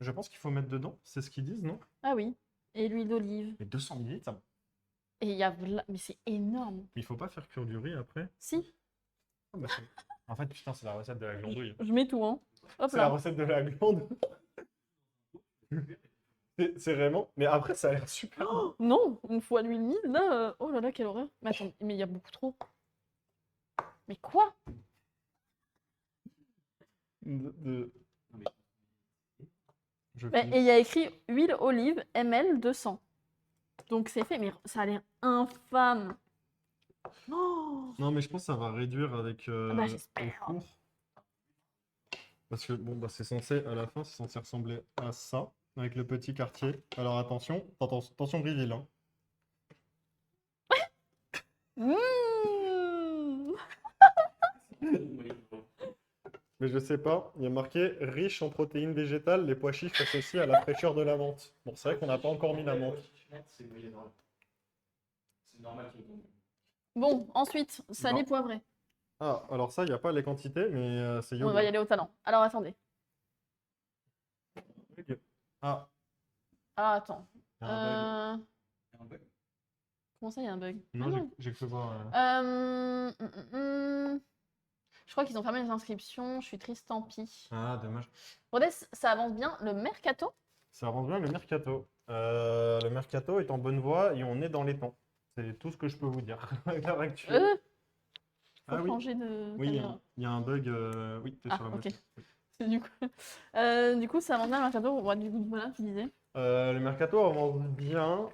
Je pense qu'il faut mettre dedans, c'est ce qu'ils disent, non? Ah oui. Et l'huile d'olive. Mais 200 ml, ça... Et il y a... Mais c'est énorme. il faut pas faire cuire du riz après. Si, Ah, bah, en fait, putain, c'est la recette de la glandouille. je mets tout, hein. Hop C'est la là. recette de la glande. C'est vraiment. Mais après, ça a l'air super. Oh, non, une fois l'huile mise, là. Oh là là, quelle horreur. Mais attends, mais il y a beaucoup trop. Mais quoi? De- Non, mais Je Mais, flippe. et il y a écrit huile olive ml 200. Donc c'est fait, mais ça a l'air infâme. Oh, Non, mais je pense que ça va réduire avec bah au j'espère. four. Parce que bon, bah, c'est censé, à la fin, c'est censé ressembler à ça, avec le petit quartier. Alors attention, attention reveal, hein. Mmh. oui, bon. Mais je sais pas, il y a marqué riche en protéines végétales, les pois chiches associés à la fraîcheur de la menthe. Bon, c'est vrai qu'on n'a pas encore mis la menthe. C'est mouillé dans le- C'est normal qu'il y ait une- Bon, ensuite, salé Non. poivré. Ah, alors ça, il n'y a pas les quantités, mais c'est On va yogourt. y aller au talent. Alors attendez. Ok. Ah, Alors attends. il y a un bug. Euh, Il y a un bug. Comment ça, il y a un bug? Non, Ah non. j'ai cru voir. Je crois qu'ils ont fermé les inscriptions. Je suis triste, tant pis. Ah, dommage. Rodez, ça avance bien. Le mercato? Ça avance bien le mercato. Le mercato est en bonne voie et on est dans les temps. C'est tout ce que je peux vous dire à l'heure actuelle. Faut Ah oui, changer de oui, caméra. il y a un bug. Oui, t'es Ah, sur la ok. moitié. C'est du coup, ça avance bien le mercato. Ouais, du coup, voilà, tu disais. Le mercato avance bien.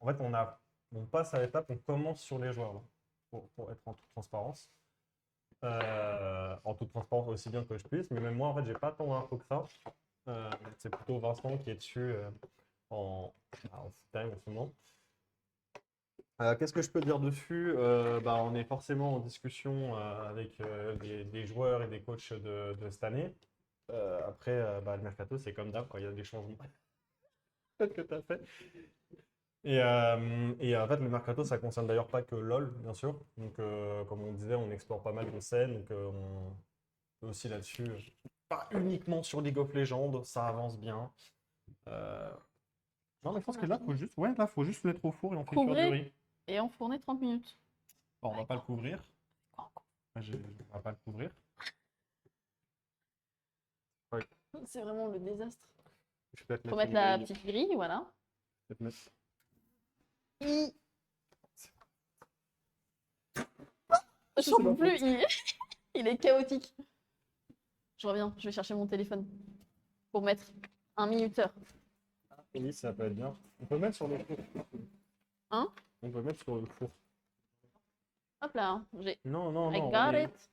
En fait, on passe à l'étape, on commence sur les joueurs, là, pour être en toute transparence. En toute transparence aussi bien que je puisse, mais même moi, en fait, j'ai pas tant d'infos que ça. C'est plutôt Vincent qui est dessus en full time en ce moment. Qu'est-ce que je peux dire dessus? On est forcément en discussion avec des joueurs et des coachs de cette année. Après, le mercato, c'est comme d'hab, quand il y a des changements que tu as fait. Et en fait, le mercato, ça concerne d'ailleurs pas que LoL, bien sûr. Donc, comme on disait, on explore pas mal de scènes. Donc, on peut aussi là-dessus, pas uniquement sur League of Legends, ça avance bien. Euh, Non, mais je pense que là, faut juste mettre au four et on fait cuire du Couvrez riz. et enfourner 30 minutes. Bon, on va pas le couvrir. Quoi, quoi. On va pas le couvrir. Ouais, C'est vraiment le désastre. je vais peut-être Faut mettre mettre une la grille. petite grille, voilà. Peut-être mettre- J'en ma peux plus, il est chaotique. Je reviens, je vais chercher mon téléphone pour mettre un minuteur. Oui, ça peut être bien. On peut mettre sur le four. Hein? On peut mettre sur le four. Hop là, hein, j'ai. Non, non, I non. got it.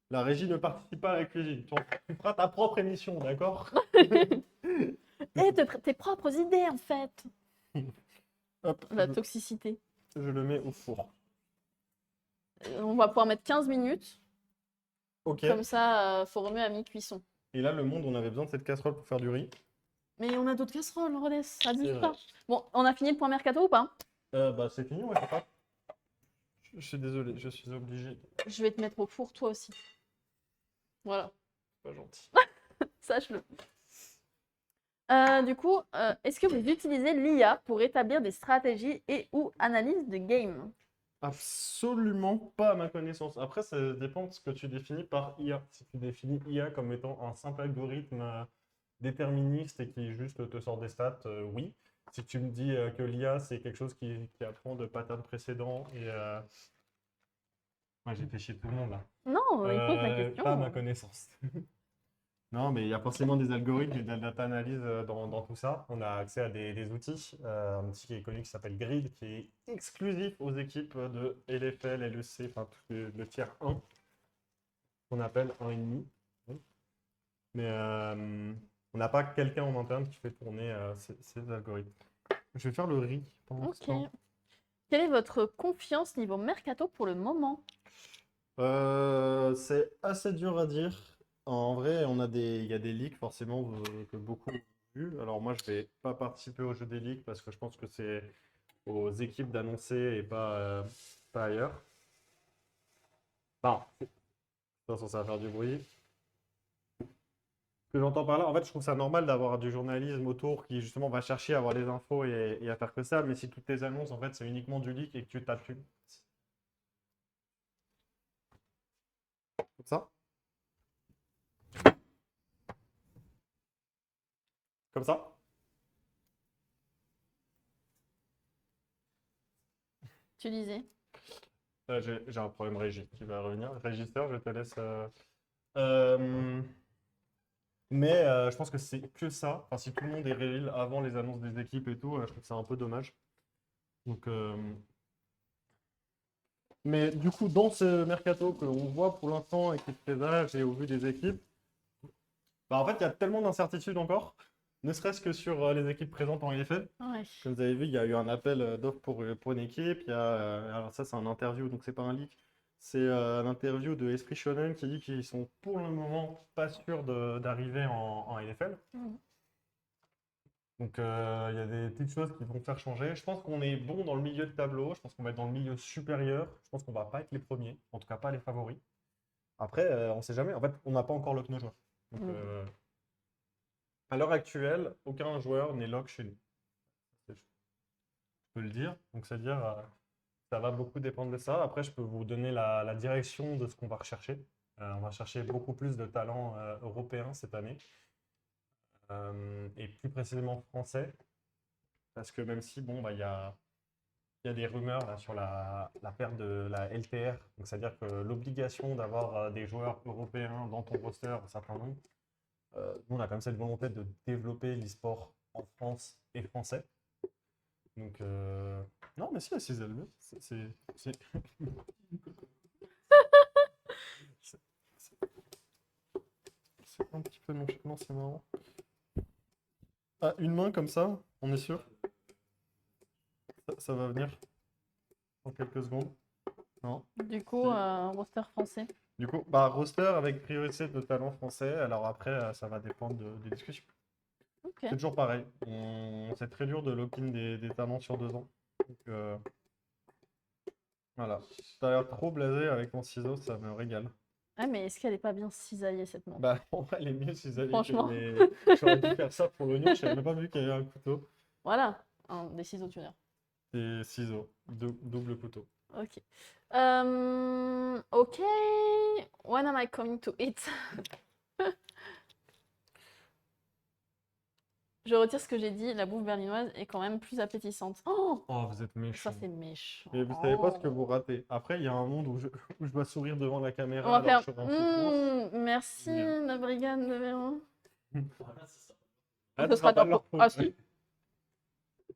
La régie ne participe pas à la cuisine. Tu feras ta propre émission, d'accord? Et tes propres idées en fait. Hop, La toxicité. je le mets au four. On va pouvoir mettre 15 minutes. Ok. Comme ça, faut remuer à mi-cuisson. Et là, le monde, on avait besoin de cette casserole pour faire du riz. Mais on a d'autres casseroles, Rodès. Abuse vrai. pas. Bon, on a fini le point mercato ou pas? C'est fini, ouais, c'est pas. Je suis désolé, je suis obligé. Je vais te mettre au four toi aussi. Voilà, Pas gentil. sache-le. Du coup, est-ce que vous utilisez l'IA pour établir des stratégies et ou analyse de game? Absolument pas à ma connaissance. Après, ça dépend de ce que tu définis par IA. Si tu définis IA comme étant un simple algorithme déterministe et qui juste te sort des stats, oui. Si tu me dis que l'IA, c'est quelque chose qui apprend de patterns précédents et... Ouais, j'ai fait chier tout le monde là. Non, il pose la question. Pas à ma connaissance. Non, mais il y a forcément des algorithmes et de la data analyse dans tout ça. On a accès à des outils. Un outil qui est connu qui s'appelle Grid, qui est exclusif aux équipes de LFL, LEC, enfin tout le tiers 1, qu'on appelle 1,5. Mais on n'a pas quelqu'un en interne qui fait tourner ces algorithmes. Je vais faire le riz pendant ce Ok. temps. Quelle est votre confiance niveau mercato pour le moment? C'est assez dur à dire. En vrai, il y a des leaks forcément que beaucoup ont vu. Alors moi, je vais pas participer au jeu des leaks parce que je pense que c'est aux équipes d'annoncer et pas ailleurs. Enfin, de toute façon, ça va faire du bruit. Ce que j'entends par là, en fait, je trouve ça normal d'avoir du journalisme autour qui justement va chercher à avoir les infos et à faire que ça. Mais si toutes tes annonces, en fait, c'est uniquement du leak et que tu tapes comme ça. Comme ça. Tu disais. J'ai un problème régie qui va revenir. Régisseur, je te laisse. Euh, Mais je pense que c'est que ça. Enfin, si tout le monde est reveal avant les annonces des équipes et tout, je trouve que c'est un peu dommage. Donc, mais du coup, dans ce mercato que l'on voit pour l'instant avec les présages et au vu des équipes, bah, en fait, il y a tellement d'incertitudes encore, ne serait-ce que sur les équipes présentes en LFL. Ouais. Comme vous avez vu, il y a eu un appel d'offres pour une équipe. Il y a, alors ça, c'est un interview, donc c'est pas un leak. C'est l'interview de Esprit Shonen qui dit qu'ils sont pour le moment pas sûrs d'arriver en LFL. Mhm. Donc il y a des petites choses qui vont faire changer. Je pense qu'on est bon dans le milieu de tableau. Je pense qu'on va être dans le milieu supérieur. Je pense qu'on va pas être les premiers, en tout cas pas les favoris. Après, on sait jamais. En fait, on n'a pas encore lock nos joueurs. Donc, Mhm. à l'heure actuelle, aucun joueur n'est lock chez nous. Je peux le dire. Donc, c'est-à-dire, ça va beaucoup dépendre de ça. Après, je peux vous donner la direction de ce qu'on va rechercher. On va chercher beaucoup plus de talents européens cette année. Et plus précisément français. Parce que même si, bon, bah, il y a des rumeurs là, sur la perte de la LTR. Donc, c'est-à-dire que l'obligation d'avoir des joueurs européens dans ton roster, un certain nombre. Nous, on a quand même cette volonté de développer l'e-sport en France et français. Donc, non, mais si, la 6 LB, c'est un petit peu nonchalant, c'est marrant. Ah, une main comme ça, on est sûr? Ça va venir en quelques secondes. Non. Du coup, roster français. Du coup, bah, roster avec priorité de talents français. Alors après, ça va dépendre des discussions. Ok. C'est toujours pareil. C'est très dur de lock-in des talents sur 2 ans. Donc, voilà. T'as l'air trop blasé avec ton ciseau, ça me régale. Ah, mais est-ce qu'elle est pas bien cisaillée cette montre? Bah, en vrai, elle est mieux si que Franchement. mais j'aurais dû faire ça pour l'oignon, je n'avais même pas vu qu'il y avait un couteau. Voilà, des ciseaux tuner. Des ciseaux, double couteau. Ok. Ok. When am I coming to eat? Je retire ce que j'ai dit, la bouffe berlinoise est quand même plus appétissante. Oh, Oh, vous êtes méchant. ça c'est méchant. Et vous savez pas ce que vous ratez. Après, il y a un monde où je dois sourire devant la caméra On va alors faire. que je serai en souffrance. Merci, Bien. la brigade de Véron. Voilà, c'est ça. Ah, Ce sera pas leur leur faute. faute, Ah ouais. si.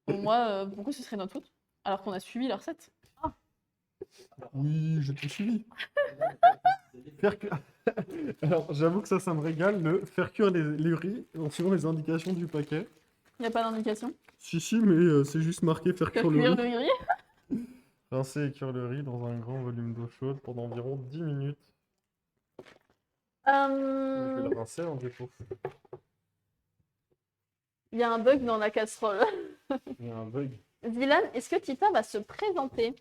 Pour moi, pourquoi ce serait notre faute? Alors qu'on a suivi la recette. Oui, je t'ai suivi. Faire cu- Alors, j'avoue que ça me régale, le faire cuire les riz en suivant les indications du paquet. Il n'y a pas d'indication. Si, mais c'est juste marqué faire Faire cuire le cuire riz. le riz. Rincer et cuire le riz dans un grand volume d'eau chaude pendant environ 10 minutes. Je vais le rincer en défaut. Il y a un bug dans la casserole. Il y a un bug. Dylan, est-ce que Tita va se présenter?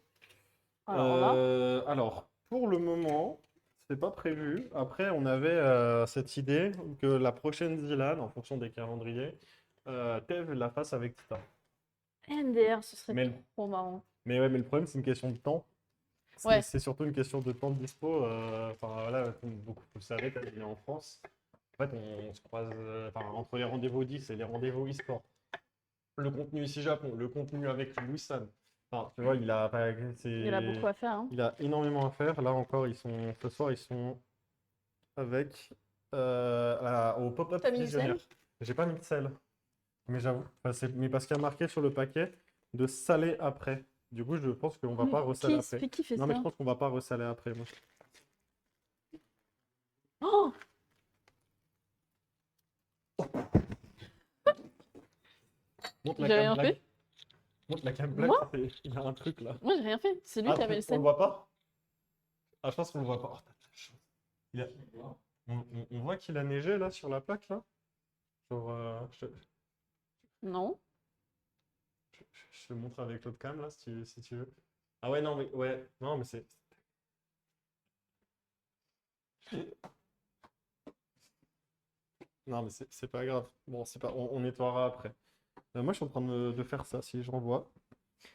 Alors là, Alors, pour le moment, c'est pas prévu. Après, on avait cette idée que la prochaine Zilan, en fonction des calendriers, Tev la fasse avec Tita. NDR, ce serait Mais le- trop marrant. Mais ouais, mais le problème, c'est une question de temps. Ouais. C'est surtout une question de temps de dispo. Enfin, voilà, comme beaucoup vous le savez, quand on est en France, en fait, on se croise enfin, entre les rendez-vous 10 et les rendez-vous e-sport. Le contenu ici Japon, le contenu avec Louis-San. Enfin, tu vois, il a, enfin, Il a beaucoup à faire. Hein. il a énormément à faire. Là encore, ce soir, ils sont avec au pop-up T'as mis du visionnaire. sel? J'ai pas mis de sel, mais j'avoue. Enfin, mais parce qu'il y a marqué sur le paquet de saler après. Du coup, je pense qu'on va pas ressaler après. Qui fait Non, ça? mais je pense qu'on va pas ressaler après. Moi. Oh, Montre la j'ai cam rien black. fait. Montre la cam black. Moi Il y a un truc là. Moi, j'ai rien fait. C'est lui Ah, qui avait le on le sel. voit pas? Ah, je pense qu'on le voit pas. Oh, t'as de la chance. Il a- on voit qu'il a neigé là sur la plaque là. Genre, Non. je te montre avec l'autre cam là si tu veux. Ah ouais, non, mais ouais, non, mais c'est. Non, mais c'est pas grave. Bon, c'est pas. On nettoiera après. Moi, je suis en train de faire ça si je renvoie.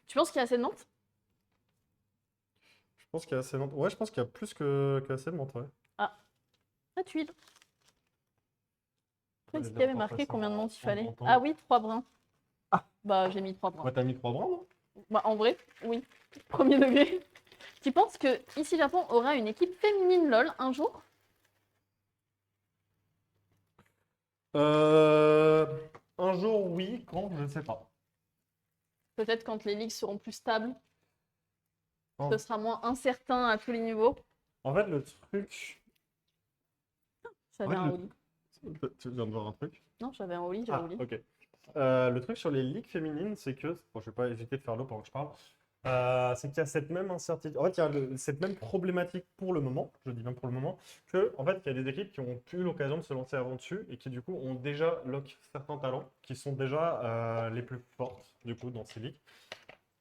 Tu penses qu'il y a assez de menthe? Je pense qu'il y a assez de menthe. Ouais, je pense qu'il y a plus qu'assez de menthe, ouais. La tuile. Après, les est-ce qu'il y avait deux marqué façons combien de montres il fallait? d'entendre. Ah oui, 3 brins. Ah. Bah, j'ai mis 3 brins. Ouais, t'as mis 3 bras, non? Bah, en vrai, oui. Premier degré. Tu penses que ici Japon aura une équipe féminine LOL un jour? Euh, un jour, oui, quand, je ne sais pas. Peut-être quand les ligues seront plus stables, En, ce sera moins incertain à tous les niveaux. en fait, le truc. J'avais En fait, un Oli. tu viens de voir un truc? Non, j'avais un Oli, j'ai un Ah, Oli. ok. Le truc sur les ligues féminines, c'est que. Bon, je vais pas éviter de faire l'eau pendant que je parle. C'est qu'il y a cette même incertitude. En fait, il y a cette même problématique pour le moment, je dis bien pour le moment, que en fait, il y a des équipes qui ont eu l'occasion de se lancer avant dessus et qui du coup ont déjà lock certains talents qui sont déjà les plus fortes du coup dans ces ligues.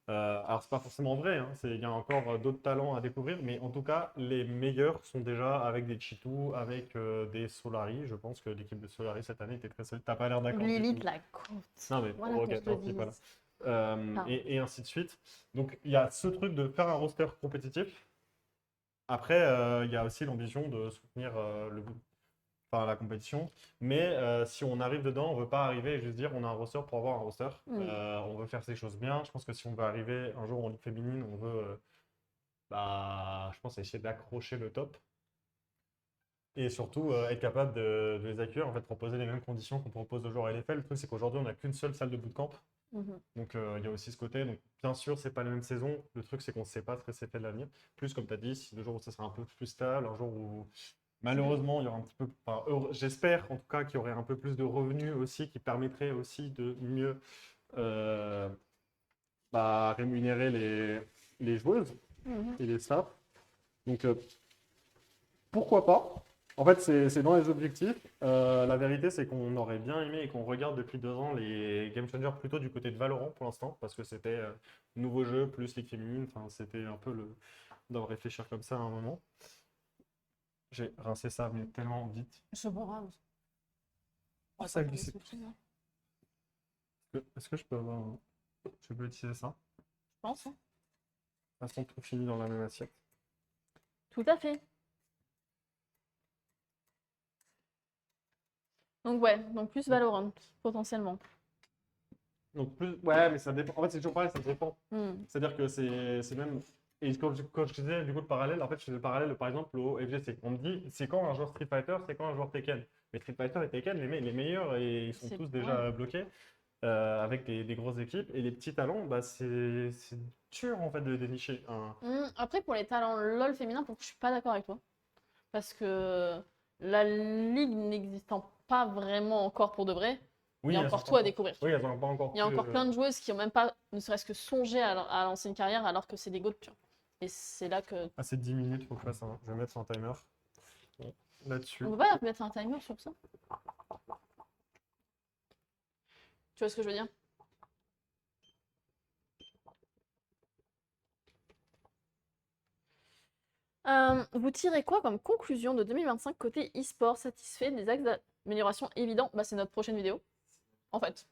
Alors c'est pas forcément vrai, hein, il y a encore d'autres talents à découvrir, mais en tout cas les meilleurs sont déjà avec des Chitou, avec des Solari. Je pense que l'équipe de Solari cette année était très solide. T'as pas l'air d'accord du L'élite, tout. la côte. Non mais Voilà ok, qu'on se tant le pis, dise. voilà. Pardon. Et ainsi de suite. Donc il y a ce truc de faire un roster compétitif. Après, il y a aussi l'ambition de soutenir enfin, la compétition. Mais si on arrive dedans, on veut pas arriver et juste dire on a un roster pour avoir un roster. On veut faire ces choses bien. Je pense que si on veut arriver un jour en ligue féminine, on veut, je pense, essayer d'accrocher le top. Et surtout être capable de les accueillir, en fait, proposer les mêmes conditions qu'on propose aux joueurs LFL. Le truc, c'est qu'aujourd'hui, on n'a qu'une seule salle de bootcamp. Mhm. Donc il y a aussi ce côté. Donc bien sûr, c'est pas la même saison. Le truc, c'est qu'on ne sait pas ce que c'est fait de l'avenir. Plus comme tu as dit, si le jour où ça sera un peu plus stable, un jour où malheureusement il y aura un petit peu. Enfin, j'espère en tout cas qu'il y aurait un peu plus de revenus aussi qui permettraient aussi de mieux euh, rémunérer les joueuses Mhm. et les staffs. Donc pourquoi pas? En fait, c'est dans les objectifs. La vérité, c'est qu'on aurait bien aimé et qu'on regarde depuis 2 ans les Game Changers plutôt du côté de Valorant pour l'instant, parce que c'était nouveau jeu plus Ligue féminine. Enfin, c'était un peu le d'en réfléchir comme ça à un moment. J'ai rincé ça, mais tellement vite. C'est pas grave. Oh, ça a glissé. Est-ce que je peux avoir je peux utiliser ça? Je pense, hein. De toute façon, tout finit dans la même assiette. Tout à fait. Donc ouais, donc plus Valorant, potentiellement. Donc plus, ouais, mais ça dépend. En fait, c'est toujours pareil, ça dépend. Hmm. C'est-à-dire que c'est même. Et quand je disais du coup le parallèle, en fait, je faisais le parallèle par exemple au FGC. On me dit, c'est quand un joueur Street Fighter, c'est quand un joueur Tekken. Mais Street Fighter et Tekken, les meilleurs, et ils sont C'est- tous déjà ouais. bloqués avec des grosses équipes. Et les petits talents, c'est dur en fait de dénicher un. Après, pour les talents LOL féminins, pour le coup, je suis pas d'accord avec toi. Parce que la ligue n'existant pas vraiment encore pour de vrai, il y a elles encore sont tout à pas- découvrir. Oui, elles n'ont pas encore Il y a pu, encore plein de joueuses qui ont même pas, ne serait-ce que songé à lancer une carrière alors que c'est des GOAT, tu vois. Et c'est là que. Ah, c'est 10 minutes, faut que je fasse un. Je vais mettre un timer là-dessus. On peut pas mettre un timer sur ça? Tu vois ce que je veux dire? Vous tirez quoi comme conclusion de 2025 côté e-sport? Satisfait des axes d'amélioration évidents? Bah, c'est notre prochaine vidéo, en fait.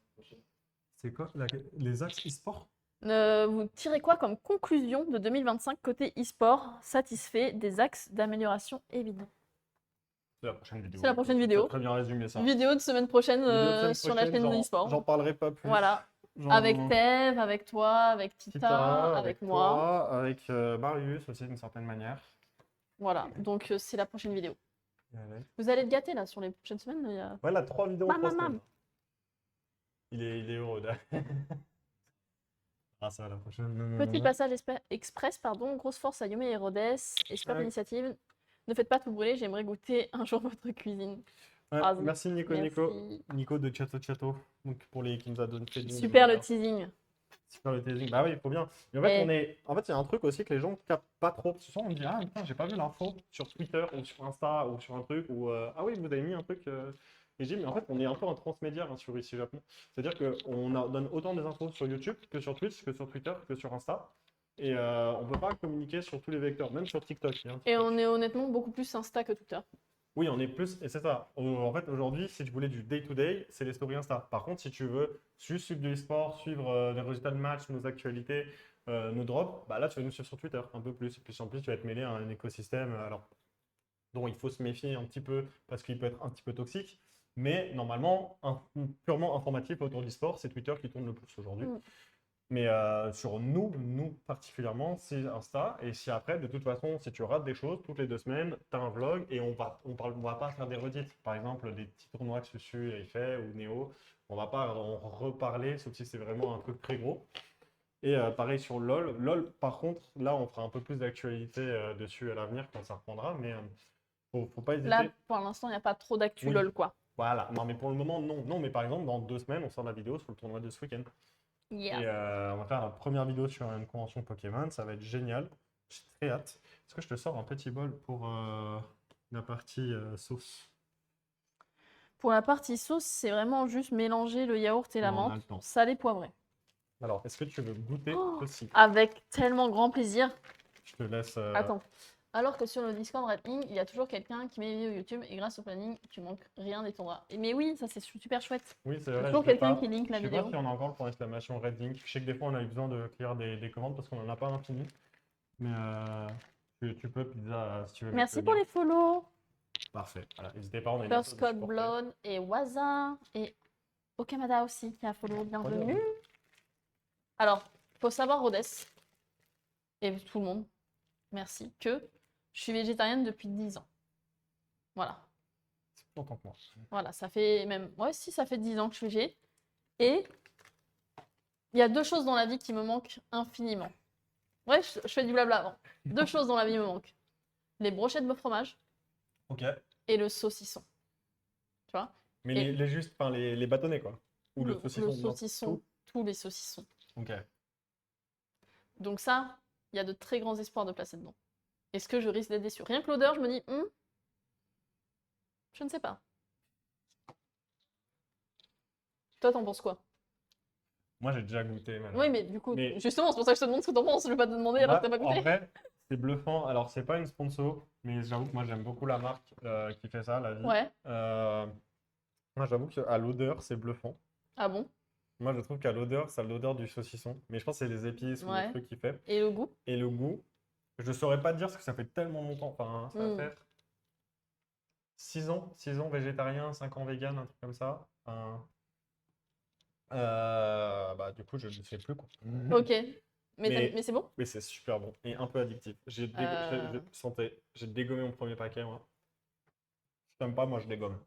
C'est quoi les axes e-sport? Vous tirez quoi comme conclusion de 2025 côté e-sport? Satisfait des axes d'amélioration évidents? C'est la prochaine vidéo. C'est la prochaine vidéo. T'as très bien résumé ça. Vidéo de semaine prochaine Vidéo de semaine sur la prochaine, chaîne de j'en e-sport. parlerai pas plus. Voilà. Genre, Avec Tev, avec toi, avec Tita, Tita, avec moi. toi, avec Marius aussi d'une certaine manière. Voilà, donc c'est la prochaine vidéo. Allez. Vous allez être gâtés là sur les prochaines semaines. Il y a... Voilà, 3 vidéos en Bam, 3 bam, bam. semaines. Il est heureux. Ah, ça va la prochaine. Petit passage express, pardon. Grosse force à Yume et Rhodes. Et super Ouais. initiative. Ne faites pas tout brûler, j'aimerais goûter un jour votre cuisine. Ouais, Ah, merci Nico, merci. Nico de Chato Chato, donc pour les qui nous a donné fait Super le teasing. Super le teasing. Bah oui, il faut bien. Mais en fait, en fait, il y a un truc aussi que les gens captent pas trop. Ce soir, on me dit, ah putain, j'ai pas vu l'info sur Twitter ou sur Insta ou sur un truc ou ah oui, vous avez mis un truc. Et je dis, mais en fait, on est un peu un transmédiaire hein, sur ici Japon. C'est-à-dire qu'on donne autant des infos sur YouTube que sur Twitch, que sur Twitter, que sur Insta. Et on peut pas communiquer sur tous les vecteurs, même sur TikTok. Hein, Et on est honnêtement beaucoup plus Insta que Twitter. Oui, on est plus, et c'est ça. En fait, aujourd'hui, si tu voulais du day-to-day, c'est les stories Insta. Par contre, si tu veux juste suivre du e-sport, suivre les résultats de match, nos actualités, nos drops, bah là, tu vas nous suivre sur Twitter un peu plus. Et puis en plus, tu vas être mêlé à un écosystème alors, dont il faut se méfier un petit peu parce qu'il peut être un petit peu toxique. Mais normalement, purement informatif autour du sport, c'est Twitter qui tourne le plus aujourd'hui. Mm. Mais sur nous particulièrement, c'est Insta. Et si après, de toute façon, si tu rates des choses, toutes les 2 semaines, tu as un vlog et on va pas faire des redites. Par exemple, des petits tournois que Susu a fait ou Néo, on va pas en reparler, sauf si c'est vraiment un truc très gros. Et pareil sur LoL. LoL, par contre, là, on fera un peu plus d'actualité dessus à l'avenir quand ça reprendra. Mais faut pas hésiter. Là, pour l'instant, il n'y a pas trop d'actu Oui. LOL, quoi. Voilà. Non, mais pour le moment, non. Non, mais par exemple, dans 2 semaines, on sort la vidéo sur le tournoi de ce week-end. Yeah. Et on va faire la première vidéo sur une convention Pokémon, ça va être génial. J'ai très hâte. Est-ce que je te sors un petit bol pour la partie sauce? Pour la partie sauce, c'est vraiment juste mélanger le yaourt et la Non, on a menthe, le temps. salé, poivré. Alors, est-ce que tu veux goûter Oh, aussi? avec tellement grand plaisir. Je te laisse. Attends. Alors que sur le Discord Redming, il y a toujours quelqu'un qui met des vidéos YouTube et grâce au planning, tu manques rien des tournois. Mais oui, ça c'est super chouette. Oui, c'est Il y a vrai. toujours je sais quelqu'un pas- qui link la Je sais pas vidéo. si on a encore le point d'exclamation Red Link. Je sais que des fois, on a eu besoin de clear des commandes parce qu'on n'en a pas infini. Mais tu peux, Pizza, si tu veux. Merci mettre pour le lien. les follow. Parfait. Voilà, n'hésitez pas, on a une First assaut de Code supporters. Blood et Waza et Okamada aussi qui a follow. Bienvenue. Incroyable. Alors, faut savoir, Rhodes, et tout le monde, merci, que je suis végétarienne depuis 10 ans. Voilà. C'est plus longtemps que moi. Voilà, ça fait même. Ouais, si, ça fait 10 ans que je suis végé. Et il y a 2 choses dans la vie qui me manquent infiniment. Ouais, je fais du blabla avant. 2 choses dans la vie me manquent. Les brochettes de fromage Ok. et le saucisson. Tu vois? Mais Et- les juste, enfin, les bâtonnets, quoi. Ou le saucisson. non, saucisson, tout. tous les saucissons. Ok. Donc ça, il y a de très grands espoirs de placer dedans. Est-ce que je risque d'être déçue? Rien que l'odeur, je me dis, je ne sais pas. Toi, t'en penses quoi? Moi, j'ai déjà goûté. Oui, mais du coup, Mais- justement, c'est pour ça que je te demande ce que t'en penses. Je vais pas te demander alors que t'as pas En goûté. vrai, c'est bluffant. Alors, c'est pas une sponsor, mais j'avoue que moi, j'aime beaucoup la marque qui fait ça, la vie. Ouais. Moi, j'avoue qu'à l'odeur, c'est bluffant. Ah bon? Moi, je trouve qu'à l'odeur, ça a l'odeur du saucisson. Mais je pense que c'est les épices ou Ouais. les trucs qu'il fait. Et le goût? Et le goût, je saurais pas te dire parce que ça fait tellement longtemps. Enfin, ça va faire 6 ans végétarien, 5 ans vegan, un truc comme ça. Enfin, bah, du coup, je ne sais plus quoi. Ok. Mais c'est bon? Mais c'est super bon et un peu addictif. Je sentais, j'ai dégommé mon premier paquet, moi. Si t'aimes pas, moi je dégomme.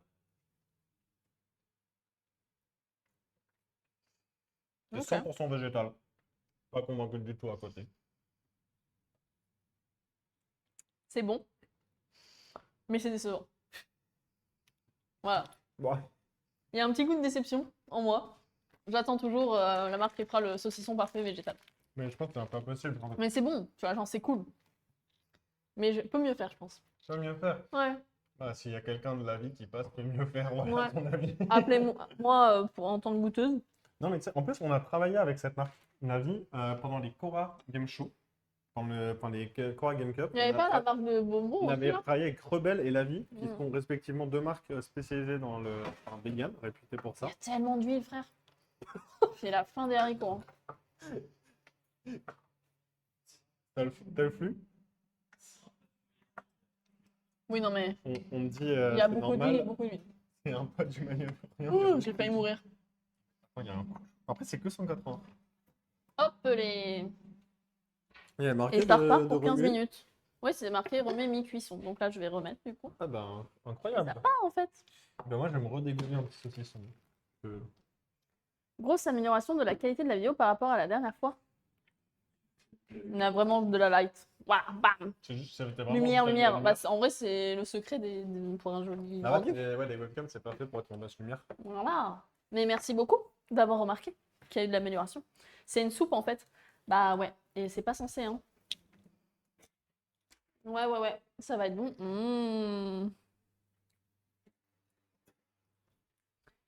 C'est Ok. 100% végétal. Pas convaincu du tout à côté. C'est bon. Mais c'est décevant. Voilà. Ouais. Il y a un petit goût de déception en moi. J'attends toujours la marque qui fera le saucisson parfait végétal. Mais je pense que c'est un peu impossible. En fait. Mais c'est bon, tu vois, genre c'est cool. Mais je peux mieux faire, je pense. Tu peux mieux faire. Ouais. Bah, s'il y a quelqu'un de la vie qui passe, peut mieux faire, voilà, Ouais. à ton avis. Appelez-moi moi, en tant que goûteuse. Non, mais tu sais, en plus, on a travaillé avec cette marque Navi pendant les Cora Game Show. Pendant les Cora Game Cup. Il n'y avait On a pas la marque de bonbons On aussi, avait là? travaillé avec Rebelle et Lavi, qui Mm. sont respectivement 2 marques spécialisées dans le vegan, réputées pour Il ça. y a tellement d'huile, frère. C'est la fin des haricots. Hein. T'as le flux? Oui, non, mais On me dit il y a c'est beaucoup d'huile et normal, beaucoup d'huile. c'est un pas du maillot. J'ai failli mourir. Après, c'est que 180. Hop, les. Il y a marqué Et ça de repart pour 15 remuer. minutes. Oui, c'est marqué remet mi-cuisson. Donc là, je vais remettre du coup. Ah ben, incroyable. Ça part en fait. Ben moi, je vais me redégouler un petit saucisson. Grosse amélioration de la qualité de la vidéo par rapport à la dernière fois. On a vraiment de la light. Waouh, bam. C'est juste, c'était vraiment Lumière, juste lumière. la Bah, en vrai, c'est le secret pour un joli Ah rendu. ouais, les webcams, c'est parfait pour être en basse lumière. Voilà. Mais merci beaucoup d'avoir remarqué qu'il y a eu de l'amélioration. C'est une soupe en fait. Bah ouais. Et c'est pas censé, hein. Ouais. Ça va être bon.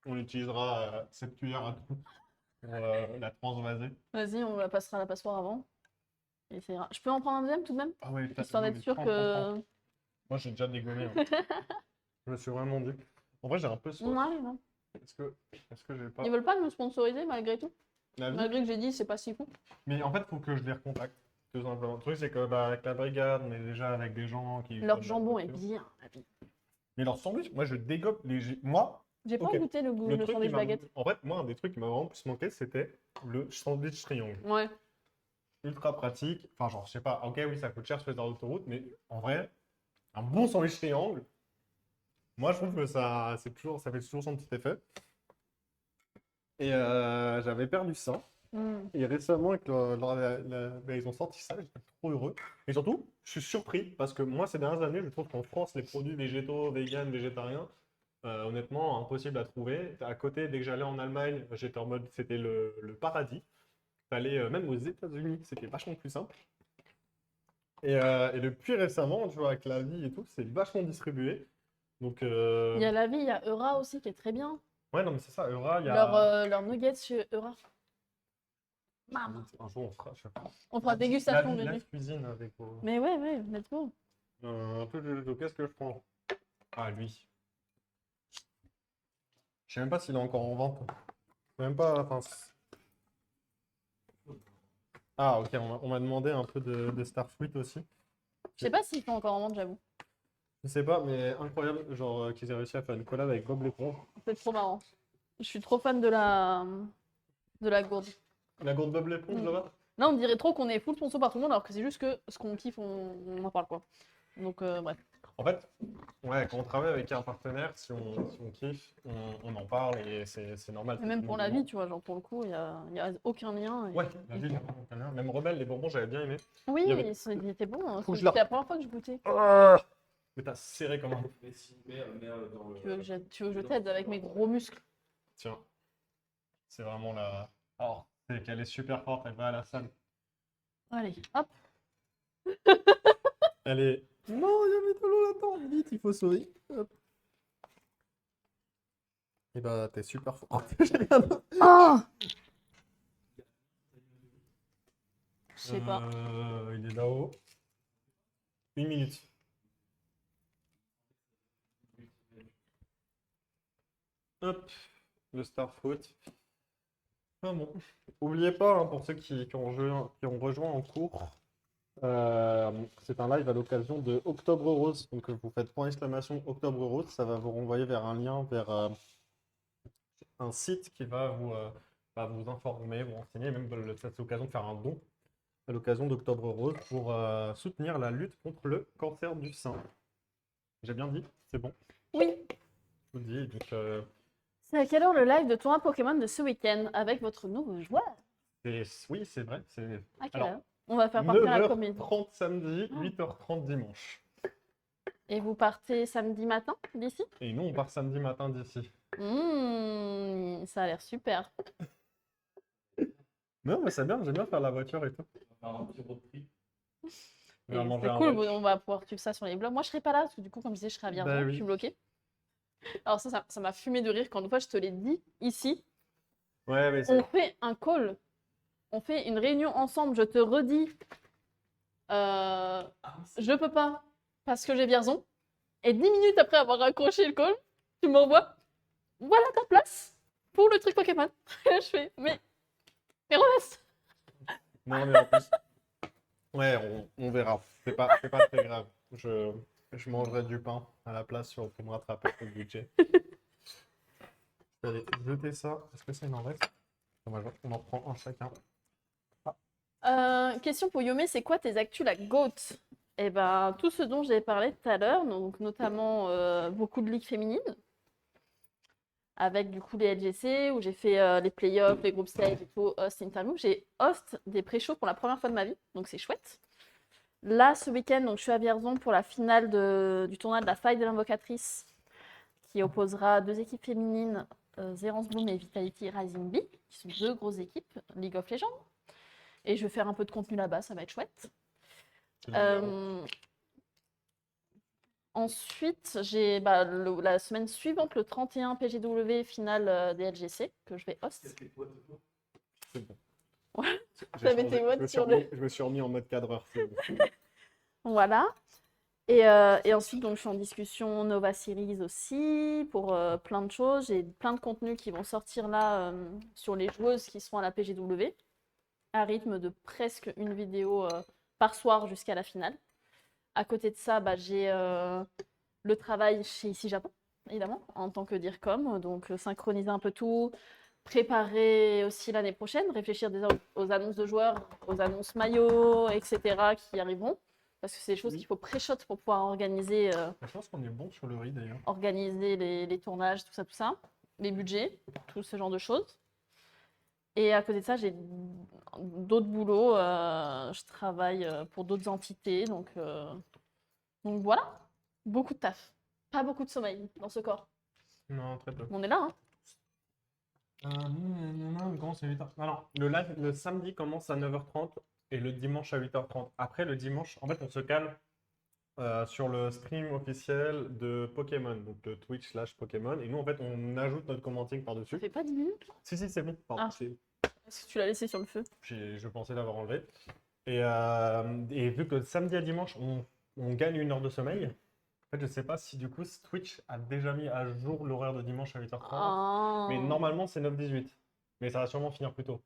On utilisera cette cuillère à tout pour la transvaser. Vas-y, on la passera à la passoire avant. Et ça ira. Je peux en prendre un deuxième tout de même? Ah ouais, Histoire d'être sûr que. Moi, j'ai déjà dégommé. Hein. Je me suis vraiment dit. En vrai, j'ai un peu soif. On arrive, hein. Est-ce que j'ai pas Ils veulent pas nous sponsoriser malgré tout? la vie? Malgré que j'ai dit c'est pas si fou. Mais en fait, il faut que je les recontacte. Tout simplement. Le truc, c'est que avec la brigade, on est déjà avec des gens qui. Leur font de la jambon est nourriture. bien. La vie. Mais leur sandwich, moi, je dégomme. Moi, J'ai pas Ok. goûté le goût, Le le truc qui sandwich m'a- baguette. En fait, moi, un des trucs qui m'a vraiment plus manqué, c'était le sandwich triangle. Ouais. Ultra pratique. Enfin, genre, je sais pas, ok, oui, ça coûte cher sur les heures d'autoroute, mais en vrai, un bon sandwich triangle, moi, je trouve que ça fait toujours son petit effet. Et j'avais perdu ça. Mm. Et récemment, avec ils ont sorti ça, j'étais trop heureux. Et surtout, je suis surpris parce que moi, ces dernières années, je trouve qu'en France, les produits végétaux, véganes, végétariens, honnêtement, impossible à trouver. À côté, dès que j'allais en Allemagne, j'étais en mode, c'était le paradis. Fallait, même aux États-Unis, c'était vachement plus simple. Et depuis récemment, tu vois, avec la vie et tout, c'est vachement distribué. Donc, Il y a la vie, il y a Eura aussi qui est très bien. ouais, non, mais c'est ça, Eura, il y Leur, a. leur nuggets chez Eura. Mam. Un jour, on fera, je sais pas. On fera La dégustation vie, de la nuit. cuisine avec vos. Mais ouais, let's go. Qu'est-ce que je prends? Ah, lui. Je sais même pas s'il est encore en vente. Je sais même pas. Enfin, ah, ok, on m'a demandé un peu de Starfruit aussi. Je sais pas s'ils sont encore en vente, j'avoue. Je sais pas, mais incroyable, genre qu'ils aient réussi à faire une collab avec Bob l'éponge. C'est trop marrant. Je suis trop fan de la gourde. La gourde Bob l'éponge, Mm. là-bas? Là, on dirait trop qu'on est full sponsor par tout le monde, alors que c'est juste que ce qu'on kiffe, on en parle, quoi. Donc, bref. En fait, ouais, quand on travaille avec un partenaire, si on kiffe, on en parle et c'est normal. Et même pour la vie, tu vois, genre pour le coup, il y a aucun lien. Ouais, la vie, même Rebelle, les bonbons, j'avais bien aimé. Oui, il y avait- il était bon. Hein. Faut que je C'était la- la première fois que je goûtais. Mais t'as serré comme un. Mais si, dans le. Tu veux que je t'aide avec mes gros muscles? Tiens, c'est vraiment la. Alors, c'est qu'elle est super forte, elle va à la salle. Allez, hop. Elle est. Non, il y avait de l'eau là-dedans, vite, il faut sauver. Hop. Et bah, t'es super forte. J'ai rien d'autre. Oh, je sais pas. Il est là-haut. 1 minute. Hop, le Starfruit. Ah bon. Oubliez pas, hein, pour ceux qui ont rejoint en cours, c'est un live à l'occasion de Octobre Rose. Donc vous faites point exclamation Octobre Rose, ça va vous renvoyer vers un lien vers un site qui va vous informer, vous renseigner, même c'est l'occasion de faire un don à l'occasion d'Octobre Rose pour soutenir la lutte contre le cancer du sein. J'ai bien dit, c'est bon, Oui. je vous le dis. Donc, C'est à quelle heure le live de tournoi Pokémon de ce week-end avec votre nouveau joueur? oui, c'est vrai. C'est À quelle Alors, heure? On va faire partir la comédie. 9h30 samedi, 8h30 dimanche. Et vous partez samedi matin d'ici? Et nous, on part samedi matin d'ici. Ça a l'air super. Non, mais c'est bien, j'aime bien faire la voiture et tout. On va faire un petit road trip. On va manger C'est un cool, lunch. on va pouvoir suivre ça sur les blogs. Moi, je serai pas là parce que du coup, comme je disais, je serai à Vierzon, Bah oui. je suis bloquée. Alors ça m'a fumé de rire quand une fois je te l'ai dit ici. Ouais, mais On fait un call, on fait une réunion ensemble. Je te redis, je peux pas parce que j'ai Vierzon. Et 10 minutes après avoir raccroché le call, tu m'envoies, voilà ta place pour le truc Pokémon. Et là, je fais, mais Ronest, Non, mais en plus. Ouais, on verra. C'est pas très grave. Je mangerai du pain à la place pour me rattraper le budget. Allez, jeter ça. Est-ce que ça, il en reste? On en prend un chacun. question pour Yomé, c'est quoi tes actus la GOAT? Eh ben, tout ce dont j'ai parlé tout à l'heure, donc notamment beaucoup de ligues féminines, avec du coup les LGC, où j'ai fait les playoffs, les group stage et tout, host, interview. J'ai host des pré-shows pour la première fois de ma vie, donc c'est chouette. Là, ce week-end, donc, je suis à Vierzon pour la finale du tournoi de la faille de l'invocatrice, qui opposera deux équipes féminines, Zerance Bloom et Vitality Rising Bee, qui sont deux grosses équipes League of Legends. Et je vais faire un peu de contenu là-bas, ça va être chouette. Ensuite, j'ai la semaine suivante, le 31 PGW finale des LGC, que je vais host. Qu'est-ce que toi, Toto? C'est bon. Ouais. J'ai T'avais changé. tes modes sur le- Je me suis remis en mode cadreur. C'est bon. Voilà. Et ensuite, donc, je suis en discussion Nova Series aussi pour plein de choses. J'ai plein de contenus qui vont sortir là sur les joueuses qui seront à la PGW, à rythme de presque une vidéo par soir jusqu'à la finale. À côté de ça, j'ai le travail chez Ici Japon, évidemment, en tant que DIRCOM. Donc, synchroniser un peu tout, préparer aussi l'année prochaine, réfléchir déjà aux annonces de joueurs, aux annonces maillots, etc. qui arriveront. Parce que c'est des choses Oui. qu'il faut pré-shot pour pouvoir organiser, Je pense qu'on est bon sur le riz d'ailleurs. organiser les tournages, tout ça, les budgets, tout ce genre de choses. Et à côté de ça, j'ai d'autres boulots. Je travaille pour d'autres entités. Donc voilà, beaucoup de taf. Pas beaucoup de sommeil dans ce corps. Non, très peu. On est là, hein. Commence à 8h. Non, le samedi commence à 9h30 et le dimanche à 8h30. Après, le dimanche, en fait, on se cale sur le stream officiel de Pokémon, donc le Twitch/Pokémon. Et nous, en fait, on ajoute notre commenting Ça par-dessus. fait pas 10 minutes. Si, c'est bon. Pardon, Ah. Est-ce que tu l'as laissé sur le feu? je pensais l'avoir enlevé. Et vu que samedi à dimanche, on gagne 1 heure de sommeil, en fait, je sais pas si du coup Twitch a déjà mis à jour l'horaire de dimanche à 8h30. Ah. Mais normalement, c'est 9h-18h. Mais ça va sûrement finir plus tôt.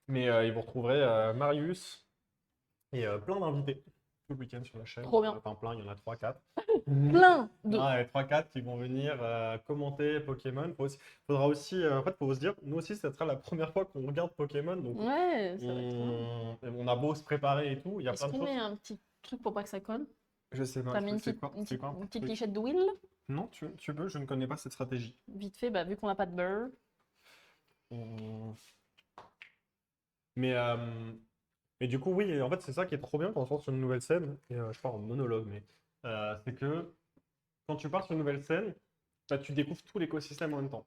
Mais et vous retrouverez Marius et plein d'invités tout le week-end sur la chaîne. Trop bien. Enfin, plein, il y en a 3-4. Plein de. Ah, il y a 3-4 qui vont venir commenter Pokémon. Faudra aussi, en fait, faut se dire, nous aussi, ça sera la première fois qu'on regarde Pokémon. Donc, Ouais, ça va être bien. on a beau se préparer et tout, il y a Est-ce plein de qu'on choses. met un petit truc pour pas que ça colle? Je sais pas, T'as mis une c'est petite, quoi? une C'est petite, quoi une petite truc lichette d'huile? Non, tu peux, je ne connais pas cette stratégie. Vite fait, bah, vu qu'on n'a pas de beurre. On- Mais, euh, mais du coup, oui, en fait, c'est ça qui est trop bien quand on sort sur une nouvelle scène. Et je pars en monologue, mais c'est que quand tu pars sur une nouvelle scène, bah, tu découvres tout l'écosystème en même temps.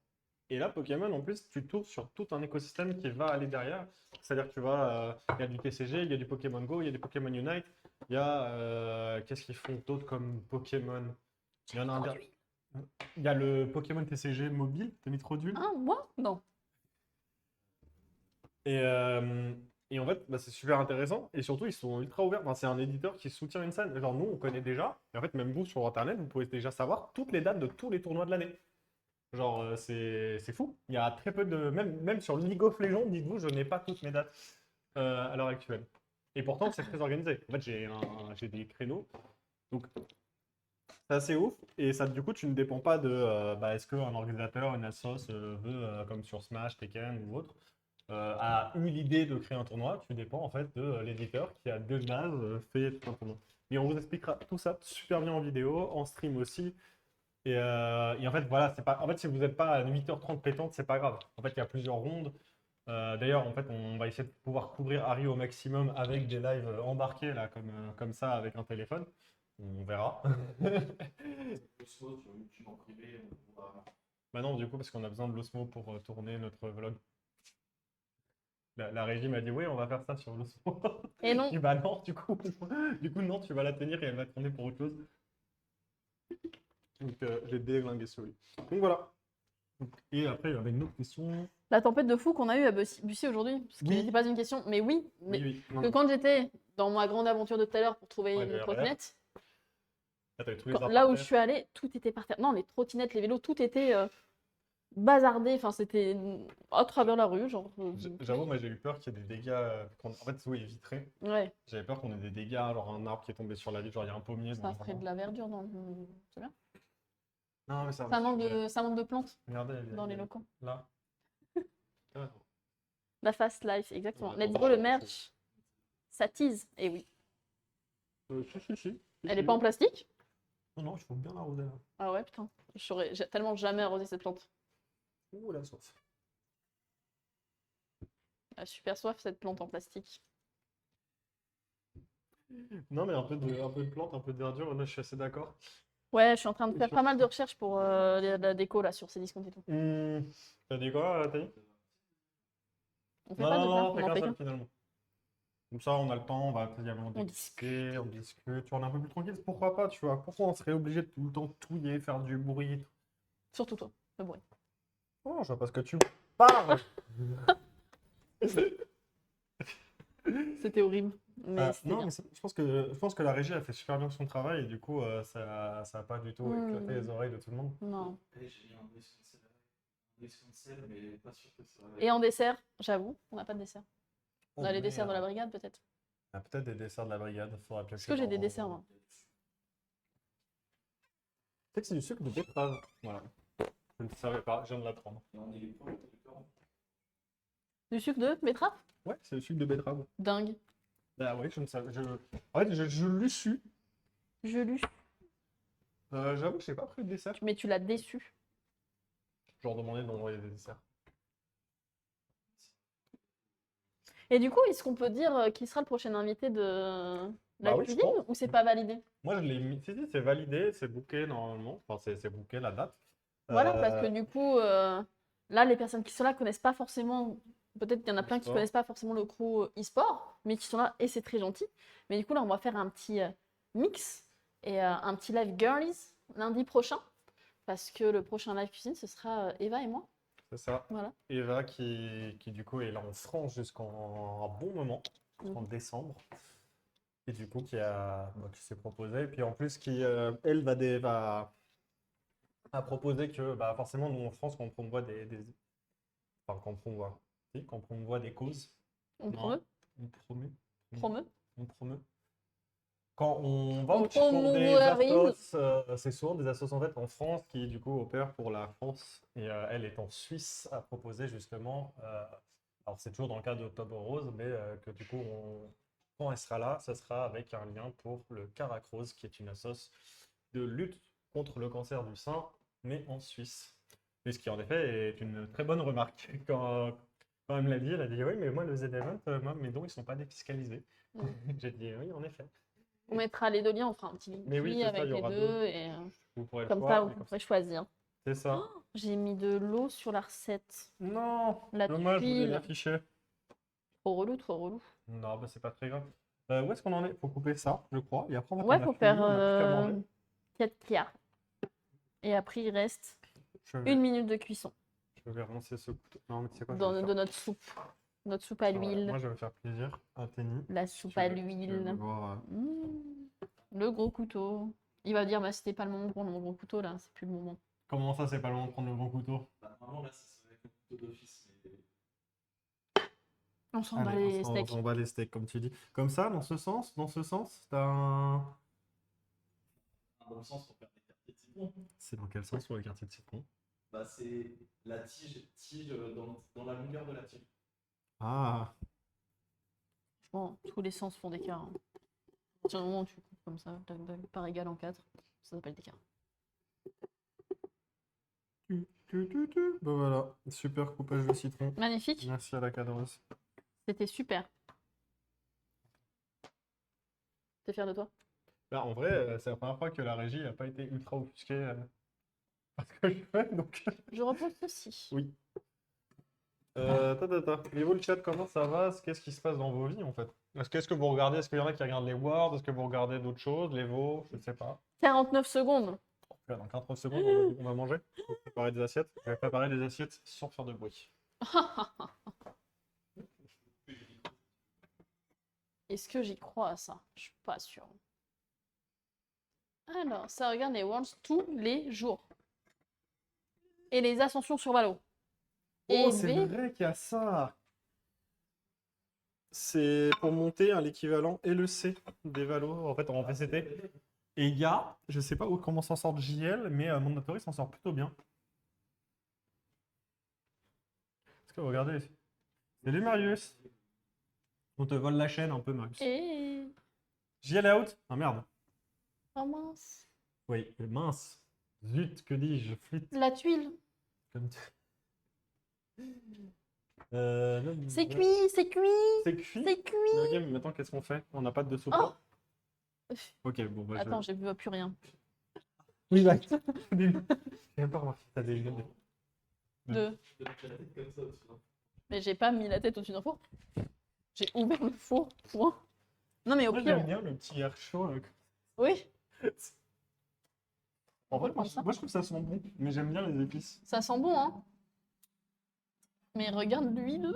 Et là, Pokémon, en plus, tu tournes sur tout un écosystème qui va aller derrière. C'est-à-dire que tu vas, il y a du TCG, il y a du Pokémon Go, il y a du Pokémon Unite, il y a, qu'est-ce qu'ils font d'autre comme Pokémon? Il y en a un dernier. Il y a le Pokémon TCG mobile, t'as mis trop d'huile. Ah, moi? Non. Et, et en fait, bah, c'est super intéressant. Et surtout, ils sont ultra ouverts. Enfin, c'est un éditeur qui soutient une scène. Genre, nous, on connaît déjà. Et en fait, même vous, sur Internet, vous pouvez déjà savoir toutes les dates de tous les tournois de l'année. Genre, c'est fou. Il y a très peu de. Même sur League of Legends, dites-vous, je n'ai pas toutes mes dates à l'heure actuelle. Et pourtant, c'est très organisé. En fait, j'ai des créneaux. Donc, c'est assez ouf. Et ça, du coup, tu ne dépends pas de bah, est-ce qu'un organisateur, une assoce veut, comme sur Smash, Tekken ou autre, a eu l'idée de créer un tournoi. Tu dépends en fait de l'éditeur qui a de base fait tout un tournoi. Et on vous expliquera tout ça super bien en vidéo, en stream aussi. Et en fait, voilà, c'est pas. En fait, si vous n'êtes pas à 8h30 pétante, c'est pas grave. En fait, il y a plusieurs rondes. D'ailleurs, en fait, on va essayer de pouvoir couvrir Harry au maximum avec des lives embarqués, là, comme ça, avec un téléphone. On verra. Osmo sur YouTube en privé, on pourra- Bah non, du coup, parce qu'on a besoin de l'Osmo pour tourner notre vlog. La régie m'a dit, oui, on va faire ça sur l'Osmo. Et non. Je dis, bah non, du coup, non, tu vas la tenir et elle va tourner pour autre chose. Donc, j'ai déglingué celui. Donc, voilà. Et après, il y avait une autre question. La tempête de fou qu'on a eue à Bussy aujourd'hui, ce qui Oui. n'était pas une question, mais oui, mais Oui, oui. Non, que quand j'étais dans ma grande aventure de tout à l'heure pour trouver Ouais, une le RER. trottinette, là, t'avais tous les arbres là par où terre. je suis allée, tout était par terre. Non, les trottinettes, les vélos, tout était bazardé. Enfin, c'était à travers la rue, genre. J'avoue, moi, j'ai eu peur qu'il y ait des dégâts. En fait, oui, il est vitré. Ouais, J'avais peur qu'on ait des dégâts, genre un arbre qui est tombé sur la vitre, genre il y a un pommier. ça ferait de la verdure dans le. C'est bien. Non, mais ça Ça manque de plantes Regardez, dans les locaux. Là. Ah, La fast life, exactement. Ouais, Let's go, le merch. Ça tease. Et oui. si. Elle est pas en plastique? Non, non, il faut bien l'arroser là. Ah ouais, putain. J'ai tellement jamais arrosé cette plante. Ouh, la soif. Elle a super soif, cette plante en plastique. Non, mais un peu de plante, un peu de verdure, là, je suis assez d'accord. Ouais, je suis en train de faire pas mal de recherches pour la déco là sur ces discounts et tout. T'as dit quoi, Tani? On fait Non, pas non, de plein, non, on t'as en qu'un fait seul qu'un. finalement. Comme ça, on a le temps, on va évidemment On discuter, on discute, on est un peu plus tranquille. Pourquoi pas, tu vois? Pourquoi on serait obligé de tout le temps touiller, faire du bruit? Surtout toi, le bruit. Oh, je vois pas ce que tu parles. C'était horrible. Mais c'était Non, bien. mais je pense que la régie a fait super bien son travail et du coup, ça a pas du tout éclaté les oreilles de tout le monde. Non. Allez, j'ai mis un essentiel, mais pas sûr que ça. Et en dessert, j'avoue, on n'a pas de dessert. On Oh, a les desserts de la merde. brigade peut-être. Il y a peut-être des desserts de la brigade, faudra Est-ce que j'ai des desserts moi? sais que c'est du sucre de betterave. Voilà. Je ne savais pas, je viens de l'apprendre. Et on est les premiers producteurs. Du sucre de betterave? Ouais, c'est du sucre de betterave. Dingue. Bah ouais, je ne savais. En fait, je l'ai su. Je l'ai. J'avoue que je n'ai pas pris de dessert. Mais tu l'as déçu. Je leur demandais d'envoyer des desserts. Et du coup, est-ce qu'on peut dire qui sera le prochain invité de la Bah oui, je cuisine pense. ou c'est pas validé? Moi, je l'ai mis. Si, c'est validé, c'est booké normalement. Enfin, c'est booké la date. Voilà, parce que du coup, là, les personnes qui sont là connaissent pas forcément. Peut-être qu'il y en a plein qui E-sport. connaissent pas forcément le crew e-sport, mais qui sont là et c'est très gentil. Mais du coup, là, on va faire un petit mix et un petit live girlies lundi prochain, parce que le prochain live cuisine, ce sera Eva et moi. C'est ça. Voilà. Eva qui du coup est là en France jusqu'en un bon moment, jusqu'en décembre. Et du coup qui s'est proposé. Et puis en plus elle va proposer que bah, forcément nous en France quand on promouvoit enfin quand on promouvoit des causes. On Non, promeut. on promeut. Promeut. On promeut. Quand on va On pour des promouvoirise. assos, c'est souvent des assos en fait en France qui du coup opèrent pour la France et elle est en Suisse à proposer justement, alors c'est toujours dans le cadre d'Octobre Rose, mais que du coup quand elle sera là, ça sera avec un lien pour le Caracrose qui est une assos de lutte contre le cancer du sein, mais en Suisse. Et ce qui en effet est une très bonne remarque. Quand elle me l'a dit, elle a dit oui mais moi le Z-Event, moi mes dons ils sont pas défiscalisés. Mm. J'ai dit oui en effet. On mettra les deux liens, on fera un petit link Mais oui, c'est ça, avec il y les aura deux et Vous pourrez le comme voir, ça, et vous comme pourrez choisir. c'est ça. J'ai mis de l'eau sur la recette. Non, La dommage, je voulais tuile. l'afficher. Trop relou, trop relou. Non, bah c'est pas très grave. Où est-ce qu'on en est? Faut couper ça, je crois. Et après, on va Ouais, prendre faut la faire fumée, on a plus qu'à manger. 4 quarts. Et après, il reste Je vais, 1 minute de cuisson je vais rincer ce couteau. Non, mais tu sais quoi, je vais le de faire. notre soupe. Notre soupe à Voilà, l'huile. moi, je vais me faire plaisir. Un tennis. La Si soupe tu à veux- si tu veux l'huile. voir, Le gros couteau. Il va dire, bah, c'était pas le moment de prendre mon gros couteau là, c'est plus le moment. Comment ça, c'est pas le moment de prendre le gros couteau? Bah, normalement, là, c'est avec le couteau d'office. Mais... On s'en bat Allez, les steaks. on va les steaks, comme tu dis. Comme ça, dans ce sens, t'as un... Un bon sens pour faire des quartiers de citron. C'est dans quel sens pour les quartiers de citron? Bah, c'est la tige dans la longueur de la tige. Ah, Bon, tous les sens font des quarts. Hein. À partir du moment où tu coupes comme ça, tac, tac, par égal en 4, ça s'appelle des quarts. bah voilà, super coupage de citron. Magnifique, Merci à la cadreuse. c'était super. T'es fier de toi? Bah, en vrai, c'est la première fois que la régie n'a pas été ultra offusquée parce que je fais, donc... Je repose ceci. Oui. Et vous, le chat, comment ça va? Qu'est-ce qui se passe dans vos vies, en fait? Qu'est-ce que vous regardez? Est-ce qu'il y en a qui regardent les Worlds? Est-ce que vous regardez d'autres choses? Les veaux? Je ne sais pas. 49 secondes. Là, dans 40 secondes, on va manger. On va préparer des assiettes. Je vais préparer des assiettes sans faire de bruit. Est-ce que j'y crois à ça? Je suis pas sûre. Alors, ça regarde les Worlds tous les jours. Et les ascensions sur Valo. Oh, Et c'est V, vrai qu'il y a ça! C'est pour monter à l'équivalent LEC des valos, en fait, en VCT. Et il y a, je sais pas comment s'en sort JL, mais Mandatory s'en sort plutôt bien. Est-ce que vous regardez? Salut Marius! On te vole la chaîne un peu, Marius. et... JL est out? Ah merde. Oh mince. Oui, mince. Zut, que dis-je? Flûte. La tuile. Comme tu- C'est cuit, c'est cuit, C'est cuit? c'est cuit. Ok, mais maintenant, qu'est-ce qu'on fait? On n'a pas de dessous. Oh. Ok, bon, bah, Attends, j'ai vu plus rien. Oui, bah, j'ai même pas remarqué. T'as des... Deux. De mettre la tête comme ça au-dessus d'un- Mais j'ai pas mis la tête au-dessus d'un four. J'ai ouvert le four. Point. Non mais au Moi, pire. j'aime bien le petit air chaud. Oui, En vrai, prendre ça. moi, je trouve que ça sent bon, mais j'aime bien les épices. ça sent bon, hein. Mais regarde l'huile.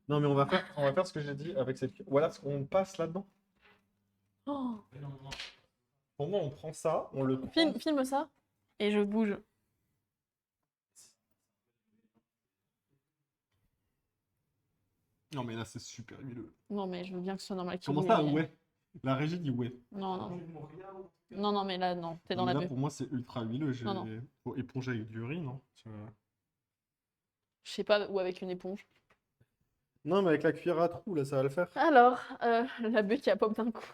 Non, mais on va faire ce que j'ai dit avec cette... Voilà ce qu'on passe là-dedans. Oh. Mais non, non. Pour moi, on prend ça, on le... Filme ça. Et je bouge. Non, mais là, c'est super huileux. Non mais je veux bien que ce soit normal. qu'il Comment y ça, ait- ouais? La régie dit ouais. Non, non, non. Manger de Montréal, ou- Non, non, mais là, non, t'es dans Mais la là, bulle. pour moi, c'est ultra huileux. Non, non. Faut éponger avec du riz, non? Je sais pas, ou avec une éponge. Non, mais avec la cuillère à trous, là, ça va le faire. Alors, la bulle qui a pop d'un coup.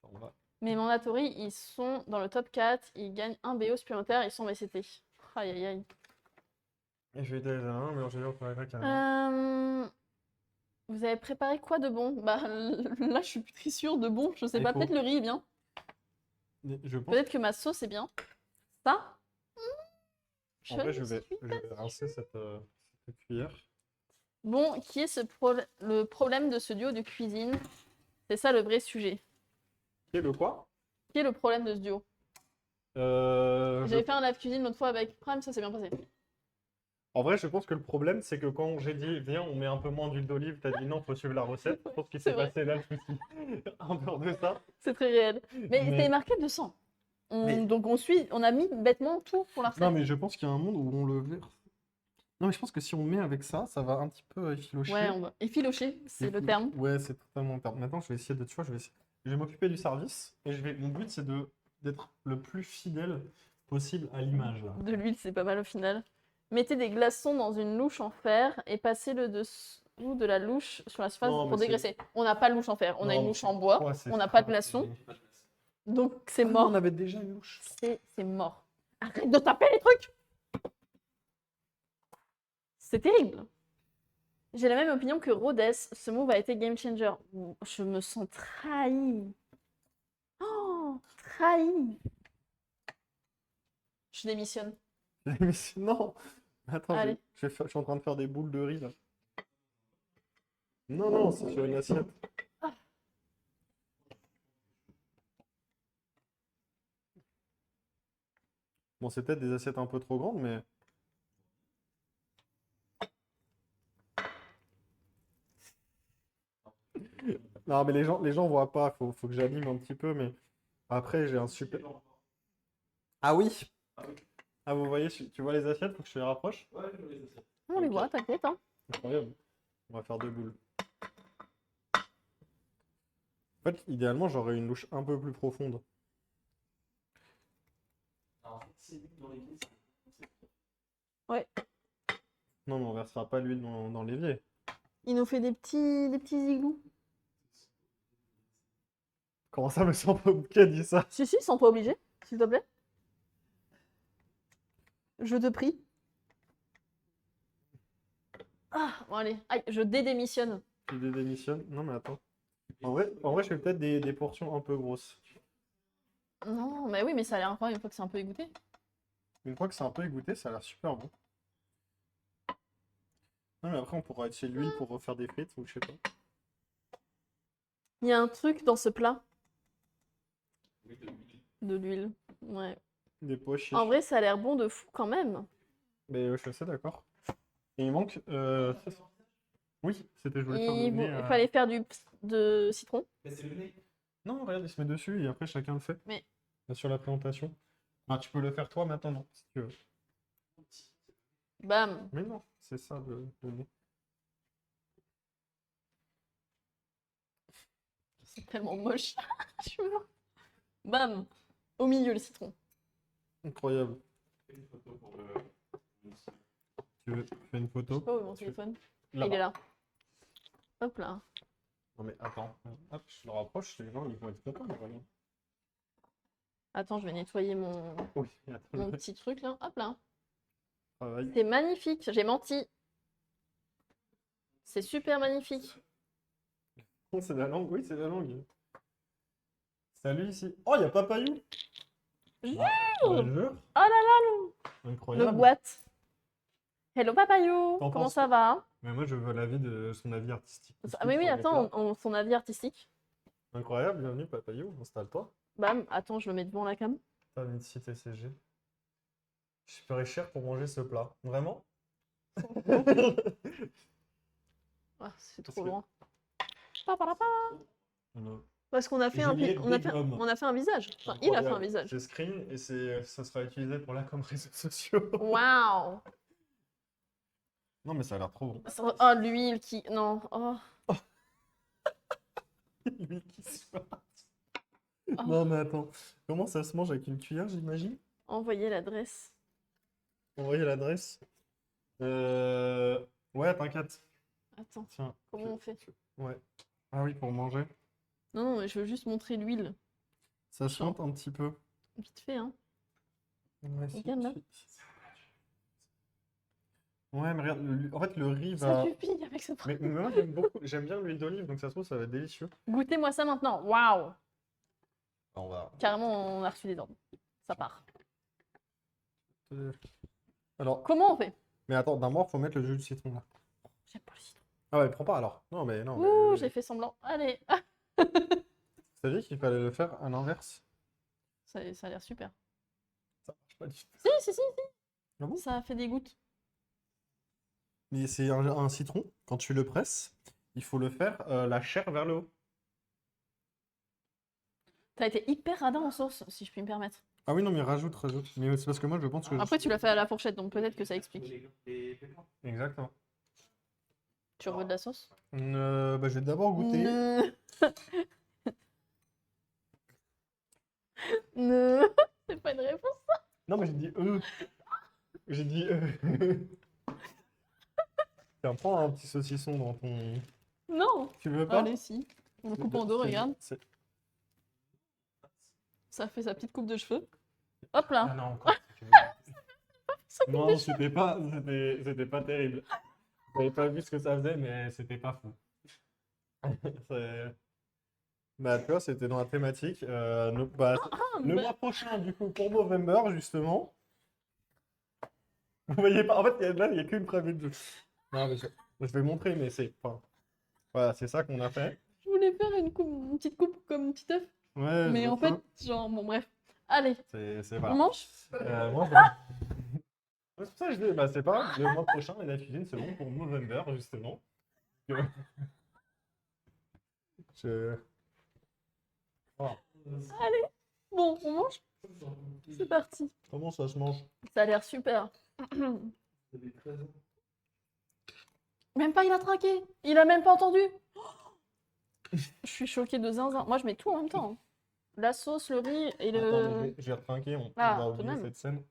On va. Mes mandatory, ils sont dans le top 4, ils gagnent un BO supplémentaire, ils sont VCT. Aïe aïe aïe. Et je vais utiliser un, mais j'ai pour la carrément. Vous avez préparé quoi de bon? Bah là, je suis plus très sûre de bon, je sais pas, Écho. peut-être le riz est bien. Je pense. Peut-être que ma sauce est bien. Ça? En vrai, je suis vais rincer cette cuillère. Bon, qui est le problème de ce duo de cuisine? C'est ça le vrai sujet. Et le quoi? Qui est le problème de ce duo? Je- J'avais fait un live cuisine l'autre fois avec Prime, ça s'est bien passé. En vrai, je pense que le problème, c'est que quand j'ai dit, viens, on met un peu moins d'huile d'olive, t'as dit non, faut suivre la recette. Je pense qu'il C'est s'est vrai. passé là le souci. En dehors de ça. C'est très réel. Mais Mais- c'était marqué 200. Mais- Donc on a mis bêtement tout pour la recette. Non, mais je pense qu'il y a un monde où on le verse. Non, mais je pense que si on met avec ça, ça va un petit peu effilocher. Ouais, on va effilocher, c'est le terme. Ouais, c'est totalement le terme. Maintenant, je vais essayer de, tu vois, je vais m'occuper du service et mon but, c'est d'être le plus fidèle possible à l'image, là. De l'huile, c'est pas mal au final. Mettez des glaçons dans une louche en fer et passez le dessous de la louche sur la surface Non, mais pour dégraisser. On n'a pas de louche en fer, on a Non, une mais louche en bois, Ouais, c'est on n'a pas de très- glaçons, Pas de glace. donc c'est Ah non, mort. on avait déjà une louche. C'est mort. Arrête de taper les trucs! C'est terrible. J'ai la même opinion que Rhodes, ce move a été game changer. Je me sens trahi. Oh, trahi. Je démissionne. Mais non! Attends, Allez. je suis en train de faire des boules de riz là. Non, non, c'est sur une assiette. Bon, c'est peut-être des assiettes un peu trop grandes, mais. Non, mais les gens voient pas, faut que j'anime un petit peu, mais après, j'ai un super. Ah oui! Ah oui. Ah, vous voyez, tu vois les assiettes, faut que je les rapproche? Ouais, je les assiettes. On les Ok. voit, t'inquiète. Hein. Incroyable. On va faire deux boules. En fait, idéalement, j'aurais une louche un peu plus profonde. Alors, en fait, c'est lui dans l'église. Non, mais on versera pas l'huile dans l'évier. Il nous fait des petits igloos. Comment ça me semble pas qui a dit ça? Si, ils sont pas obligés, s'il te plaît. Je te prie. Ah, bon allez. Aïe, je démissionne. Tu démissionnes? Non, mais attends. En vrai, je fais peut-être des portions un peu grosses. Non, mais oui, mais ça a l'air incroyable une fois que c'est un peu égoutté. Une fois que c'est un peu égoutté, ça a l'air super bon. Non, mais après, on pourra utiliser l'huile pour refaire des frites ou je sais pas. Il y a un truc dans ce plat, Oui, de l'huile. de l'huile. Ouais. Des pois chiches. En vrai, ça a l'air bon de fou quand même. Mais je suis assez d'accord. Et il manque. Oui, c'était je voulais faire le Il nez. fallait faire de citron. Mais c'est le nez. Non, regarde, il se met dessus et après chacun le fait. Mais- Sur la présentation. Ah, tu peux le faire toi maintenant, non, si tu veux. Bam. Mais non, c'est ça le nez. C'est tellement moche. Je suis morte. Bam. Au milieu, le citron. Incroyable. Fais une photo pour le. Tu fais une photo? Oh, mon téléphone. Là. Il est là. Hop là. Non mais attends. Hop, je le rapproche, les gens ils vont être contents. Mais voilà. Attends, je vais nettoyer mon Oui, attends, le petit truc là. Hop là. travail. C'est magnifique. J'ai menti. C'est super magnifique. Oh, c'est la langue, oui, c'est la langue. Salut ici. Oh, il y a Papayou. Jure. Je jure. Oh là là, le Incroyable. boîte. Hello Papayou. T'en Comment penses ça va? Mais moi, je veux son avis artistique. Ah, mais oui, sur le attends, plat. son avis artistique. Incroyable, bienvenue Papayou, installe-toi. Bam, attends, je le mets devant la cam. T'as une site TCG. Je paierais cher pour manger ce plat. Vraiment? Ah, c'est Parce trop que- loin. Pa, pa, pa, pa. Non. Parce qu'on a fait un, Juliette on a fait, Desgommes. on a fait un visage. Enfin, il a fait un Incroyable. visage. C'est screen et ça sera utilisé pour là comme réseaux sociaux. Waouh. Non, mais ça a l'air trop bon. Oh, l'huile qui. Non. Oh. Lui qui se passe. Oh. Non, mais attends. Comment ça se mange avec une cuillère, j'imagine? Envoyez l'adresse. Envoyer l'adresse. Ouais, t'inquiète. Attends, Tiens. comment on fait? Ouais. Ah oui, pour manger. Non, non, mais je veux juste montrer l'huile. Ça Chiant. chante un petit peu. Vite fait, hein. Ouais, si, Regarde là. si. Ouais, mais regarde, en fait, le riz Ça va. suffit avec cette Mais moi, j'aime beaucoup, j'aime bien l'huile d'olive, donc ça se trouve, ça va être délicieux. Goûtez-moi ça maintenant. Waouh! On va. Carrément, on a reçu des ordres. Ça part. Alors, Comment on fait? mais attends, d'abord, faut mettre le jus de citron là. J'aime pas le citron. Ah ouais, prends pas alors. Non, mais non. Ouh, j'ai fait semblant. Allez. T'as dit qu'il fallait le faire à l'inverse? Ça a l'air super. Ça marche pas du tout. Si. Ah bon? Ça a fait des gouttes. Mais c'est un citron, quand tu le presses, il faut le faire la chair vers le haut. T'as été hyper radin en sauce, si je puis me permettre. Ah oui, non, mais rajoute. Mais c'est parce que moi, je pense que. Après, tu l'as fait à la fourchette, donc peut-être que ça explique. Les pépins. Exactement. Tu veux de la sauce? Bah, je vais d'abord goûter. Ne. Ne. C'est pas une réponse. Non, mais j'ai dit J'ai dit Tiens, prends un petit saucisson dans ton. Non. Tu veux pas? Allez, si. On le coupe en deux, regarde. C'est- Ça fait sa petite coupe de cheveux. Hop là. Ah non, encore. Non, c'était pas terrible. J'avais pas vu ce que ça faisait, mais c'était pas fou. C'est- Bah, tu vois, c'était dans la thématique. Le bah- mois prochain, du coup, pour Movember, justement. Vous voyez pas? En fait, là, il n'y a qu'une prévue de. Non, mais je vais montrer, mais c'est. Enfin, voilà, c'est ça qu'on a fait. Je voulais faire une petite coupe comme un petit œuf. Ouais, Mais je en vois fait, genre, bon, bref. Allez, c'est on voilà. mange? Moi, c'est pour ça que je dis, bah, c'est pas grave, le mois prochain, la cuisine, c'est bon pour Movember, justement. Je... Voilà. Allez. Bon, on mange? C'est parti. Comment ça se mange? Ça a l'air super. C'est des 13 ans. Même pas, il a trinqué. Il a même pas entendu. Je suis choquée de zinzin. Moi, je mets tout en même temps, hein. La sauce, le riz et le... Attends, mais j'ai retrinqué, on Ah, va tout de oublier même. cette scène.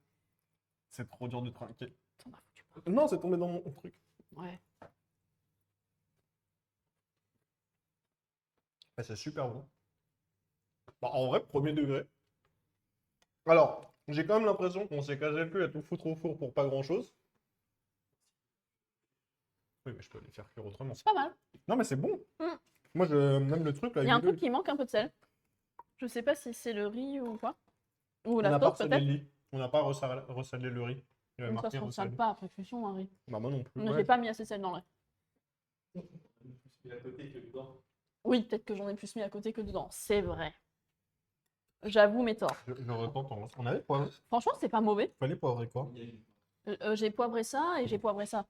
C'est trop dur de trinquer. T'en as foutu pas. Non, c'est tombé dans mon truc. Ouais. Ouais, c'est super bon. Bah, en vrai, premier degré. Alors, j'ai quand même l'impression qu'on s'est casé le cul à tout foutre au four pour pas grand-chose. Oui, mais je peux les faire cuire autrement. C'est pas mal. Non, mais c'est bon. Mm. Moi, même le truc là. Il y a un avec truc qui manque un peu de sel. Je sais pas si c'est le riz ou quoi. Ou On la n'a pas sauce, ressalé peut-être. le riz. On n'a pas ressalé le riz. Il y avait De toute marqué façon, on ressalé. sale pas après cuisson, un riz. Bah, moi non plus. Mais Ouais. j'ai pas mis assez de sel dans le riz. Plus mis à côté que dedans. Oui, peut-être que j'en ai plus mis à côté que dedans. C'est vrai. J'avoue mes torts. Je retente. On avait poivré. Franchement, c'est pas mauvais. Fallait poivrer quoi? Il y a une- J'ai poivré ça et j'ai poivré ça.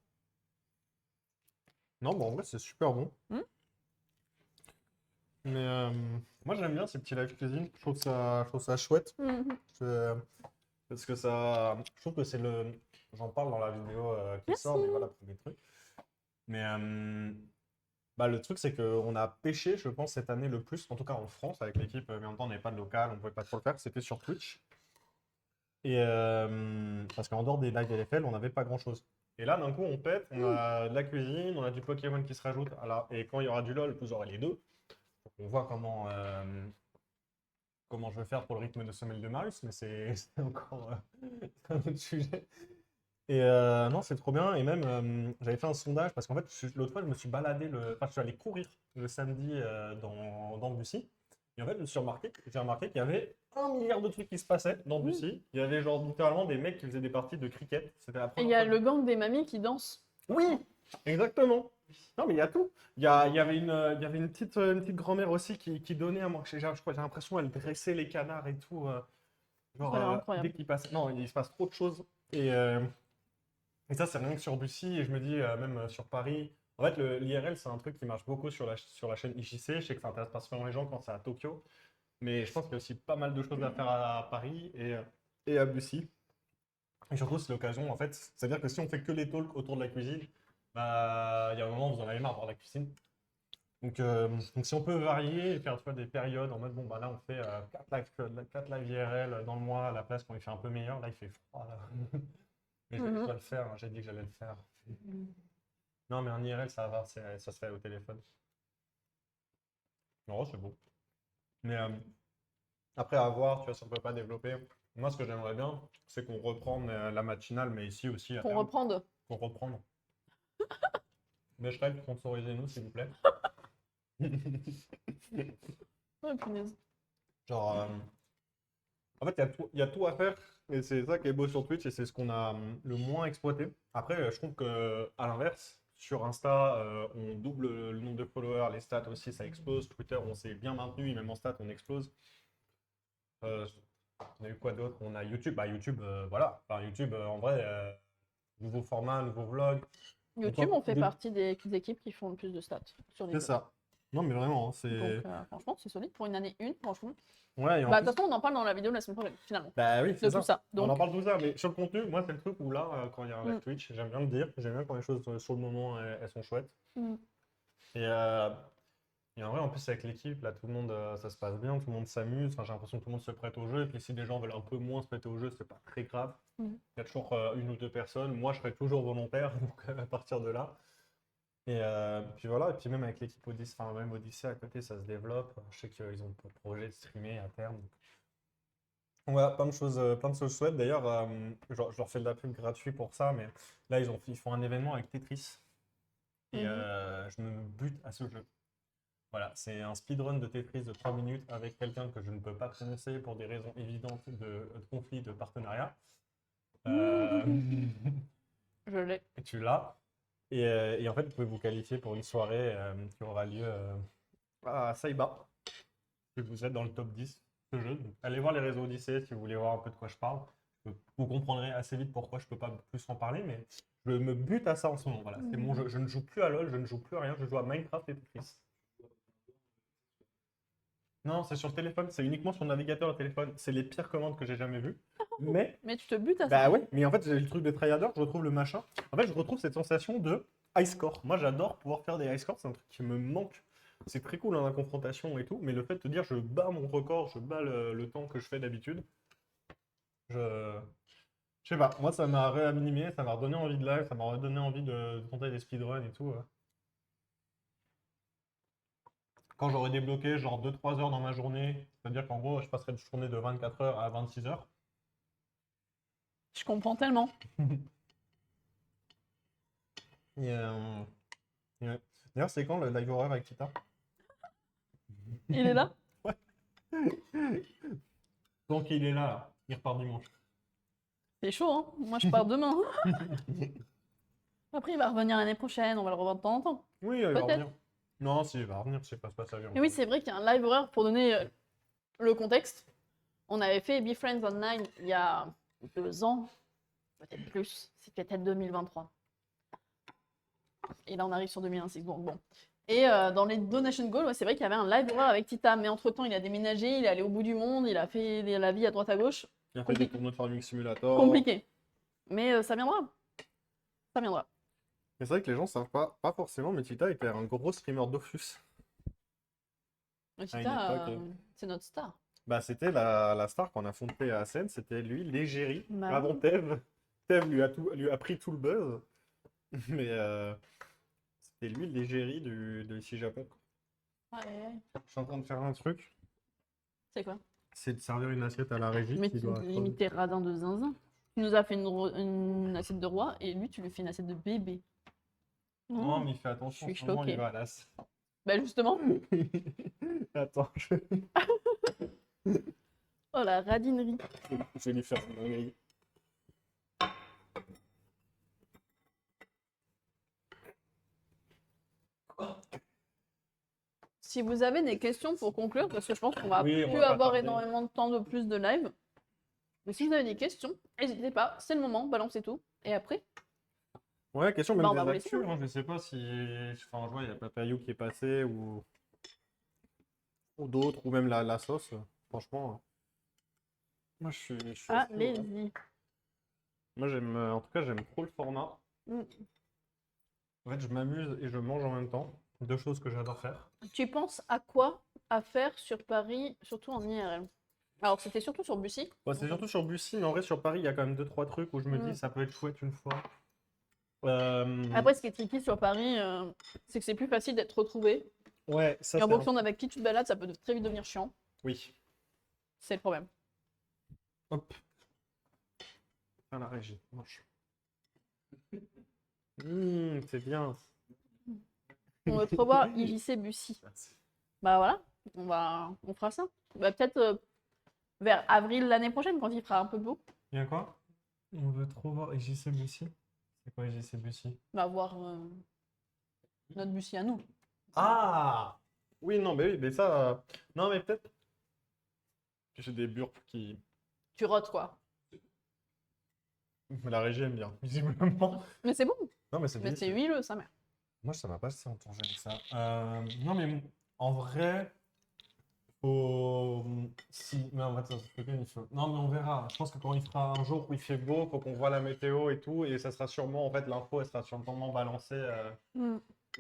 Non, bah en vrai, c'est super bon. Hmm. Mais moi, j'aime bien ces petits live cuisine. Je trouve ça chouette. Mhm. Parce que ça. Je trouve que c'est le. J'en parle dans la vidéo qui Merci. sort, mais voilà, premier truc. Mais bah, le truc, c'est qu'on a pêché, je pense, cette année le plus, en tout cas en France, avec l'équipe, mais en même temps, on n'avait pas de local, on ne pouvait pas trop le faire, c'était sur Twitch. Et parce qu'en dehors des lives LFL, on n'avait pas grand-chose. Et là, d'un coup, on pète, on a de la cuisine, on a du Pokémon qui se rajoute. Et quand il y aura du LoL, vous aurez les deux. Donc, on voit comment je vais faire pour le rythme de sommeil de Marius, mais c'est encore un autre sujet. Et non, c'est trop bien. Et même, j'avais fait un sondage parce qu'en fait, l'autre fois, je me suis baladé, enfin, je suis allé courir le samedi dans Bussy. Et en fait, j'ai remarqué qu'il y avait 1 milliard de trucs qui se passaient dans Bussy. Il y avait genre littéralement des mecs qui faisaient des parties de cricket. C'était la Et première il y a fois. le gang des mamies qui dansent. Oui, exactement. Non, mais il y a tout. Il y avait une petite grand-mère aussi qui donnait à moi. J'ai l'impression qu'elle dressait les canards et tout. Genre, Ça a l'air incroyable. dès qu'il passe. Non, il se passe trop de choses. Et ça, c'est rien que sur Bussy. Et je me dis, même sur Paris. En fait, l'IRL, c'est un truc qui marche beaucoup sur la chaîne IJC. Je sais que ça intéresse pas spécialement les gens quand c'est à Tokyo. Mais je pense qu'il y a aussi pas mal de choses à faire à Paris et à Bussy. Et surtout, c'est l'occasion, en fait. C'est-à-dire que si on fait que les talks autour de la cuisine, bah, il y a un moment, vous en avez marre de voir la cuisine. Donc si on peut varier et faire tu vois, des périodes en mode bon bah là on fait 4 live IRL dans le mois à la place quand il fait un peu meilleur, là il fait froid là. Mais je Mhm. dois le faire, hein, j'ai dit que j'allais le faire. Non mais en IRL ça va, ça se fait au téléphone. Non, c'est bon. Mais après à voir, tu vois, si on peut pas développer. Moi ce que j'aimerais bien, c'est qu'on reprenne la matinale, mais ici aussi à Qu'on terme, reprenne. qu'on reprenne. Mais Shrek, sponsorisez-nous s'il vous plaît. Ouais, punaise. Genre, en fait, il y a tout à faire, et c'est ça qui est beau sur Twitch, et c'est ce qu'on a le moins exploité. Après, je trouve que à l'inverse, sur Insta, on double le nombre de followers, les stats aussi, ça explose. Twitter, on s'est bien maintenu, et même en stats, on explose. Euh, on a eu quoi d'autre? On a YouTube. Bah, YouTube, voilà. Enfin, YouTube, en vrai, nouveau format, nouveau vlog. YouTube, on fait Des- partie des équipes qui font le plus de stats sur les C'est jeux. ça. Non, mais vraiment, hein, Donc, c'est. franchement, c'est solide pour une année 1, franchement. Ouais, et en Bah, de plus. toute façon, on en parle dans la vidéo de la semaine prochaine, finalement. Bah oui, De c'est tout ça. ça. On en Donc, parle tout ça, mais sur le contenu, moi, c'est le truc où là, quand il y a un live Mm. Twitch, j'aime bien le dire. J'aime bien quand les choses sur le moment, elles sont chouettes. mm. Et, euh, et en vrai, en plus, avec l'équipe, là, tout le monde, ça se passe bien, tout le monde s'amuse. Enfin, j'ai l'impression que tout le monde se prête au jeu. Et puis, si des gens veulent un peu moins se prêter au jeu, c'est pas très grave. Mm. Il y a toujours une ou deux personnes. Moi, je serai toujours volontaire, donc à partir de là. Et puis voilà, et puis même avec l'équipe Odyssey, enfin, même Odyssey à côté, ça se développe. Je sais qu'ils ont pour projet de streamer à terme. Voilà, plein de choses chouettes. D'ailleurs, je leur fais de la pub gratuite pour ça, mais là, ils font un événement avec Tetris. Et Mhm. je me bute à ce jeu. Voilà, c'est un speedrun de Tetris de 3 minutes avec quelqu'un que je ne peux pas prononcer pour des raisons évidentes de conflit de partenariat. Euh, Je l'ai. et tu l'as. Et en fait, vous pouvez vous qualifier pour une soirée qui aura lieu à Saiba. Si vous êtes dans le top 10 de ce jeu. Donc, allez voir les réseaux Odyssey si vous voulez voir un peu de quoi je parle. Vous comprendrez assez vite pourquoi je peux pas plus en parler, mais je me bute à ça en ce moment. Voilà, c'est mon jeu. Je ne joue plus à LoL, je ne joue plus à rien, je joue à Minecraft et Tetris. Non, c'est sur le téléphone, c'est uniquement sur le navigateur de téléphone. C'est les pires commandes que j'ai jamais vues. Mais, Mais tu te butes à ça. bah ouais, mais en fait, j'ai le truc des tryharders, je retrouve le machin. En fait, je retrouve cette sensation de high score. Moi, j'adore pouvoir faire des high scores, c'est un truc qui me manque. C'est très cool dans la confrontation et tout, mais le fait de te dire je bats mon record, je bats le temps que je fais d'habitude, je. Je sais pas, moi ça m'a réanimé, ça m'a redonné envie de live, ça m'a redonné envie de tenter des speedruns et tout. Quand j'aurai débloqué genre 2-3 heures dans ma journée, c'est-à-dire qu'en gros je passerai une journée de 24 heures à 26 heures. Je comprends tellement. Et, ouais. D'ailleurs, c'est quand le live horror avec Tita? Il est là? Donc il est là, il repart dimanche. C'est chaud, hein? Moi, je pars demain. Après, il va revenir l'année prochaine, on va le revoir de temps en temps. Oui, il va Peut-être. revenir. Non, si, il va revenir, c'est pas sa vie. Mais oui, c'est vrai qu'il y a un live horror pour donner le contexte. On avait fait Be Friends Online il y a 2 ans, peut-être plus. C'est peut-être 2023. Et là, on arrive sur 2026, donc bon. Et dans les donation goals, ouais, c'est vrai qu'il y avait un live horror avec Tita, mais entre-temps, il a déménagé, il est allé au bout du monde, il a fait la vie à droite à gauche. Il a fait des tournois de Farming Simulator. Compliqué. Mais ça viendra. Ça viendra. Mais c'est vrai que les gens savent pas forcément, mais Tita était un gros streamer Dofus. Mais À une Tita, époque, c'est notre star. Bah, c'était la star qu'on a fondée à Asen, c'était lui, l'égérie, Bah avant oui. Tev. Tev lui a pris tout le buzz, mais c'était lui l'égérie de ici Japon. Ouais. Je suis en train de faire un truc, C'est quoi? c'est de servir une assiette à la régie. Mais qui tu doit limites tes radins de zinzin. Tu nous as fait une assiette de roi et lui, tu lui fais une assiette de bébé. Non, Oh. mais il fait attention, Je suis en ce moment, il choquée. va à l'as. Bah justement. Attends, Oh la radinerie. je vais lui faire une dinguerie. Si vous avez des questions pour conclure, parce que je pense qu'on va Oui, on plus va pas avoir tarder. énormément de temps de plus de live. Mais si vous avez des questions, n'hésitez pas, c'est le moment, balancez tout. Et après, Ouais, question même Bah, on des va vous laisser, actus, hein, je sais pas si... Enfin, je vois, il y a Papayou qui est passé, ou d'autres, ou même la sauce, franchement... Moi, je suis assez, allez-y. Moi, j'aime, en tout cas, j'aime trop le format. Mm. En fait, je m'amuse et je mange en même temps. 2 choses que j'adore faire. Tu penses à quoi à faire sur Paris, surtout en IRL? Alors, c'était surtout sur Bussy. Ouais, c'est surtout sur Bussy, mais en vrai, sur Paris, il y a quand même 2-3 trucs où je me dis Mm. ça peut être chouette une fois. Euh, Après, ce qui est tricky sur Paris, c'est que c'est plus facile d'être retrouvé. ouais, ça Et en c'est fonction d'avec qui tu te balades, ça peut très vite devenir chiant. Oui. C'est le problème. Hop. À la régie. Mange. C'est bien. On va te revoir IJC Bussy. Bah voilà, on fera ça. Bah, peut-être vers avril l'année prochaine, quand il fera un peu beau. Il y a quoi? On veut trop voir IJC Bussy. C'est quoi IJC Bussy? On va voir notre Bussy à nous. Ah! Oui, non, mais oui, mais ça. Non, mais peut-être. J'ai des burps qui. Tu rotes quoi. La régie aime bien, visiblement. Mais c'est bon, Non, mais c'est mais c'est délicieux. huileux, sa mère. Moi, ça m'a pas si longtemps avec ça. Non, mais en vrai, faut. Si. Mais en fait, ça se peut bien, il faut. Non, mais on verra. Je pense que quand il fera un jour où il fait beau, faut qu'on voit la météo et tout. Et ça sera sûrement, en fait, l'info, elle sera sûrement balancée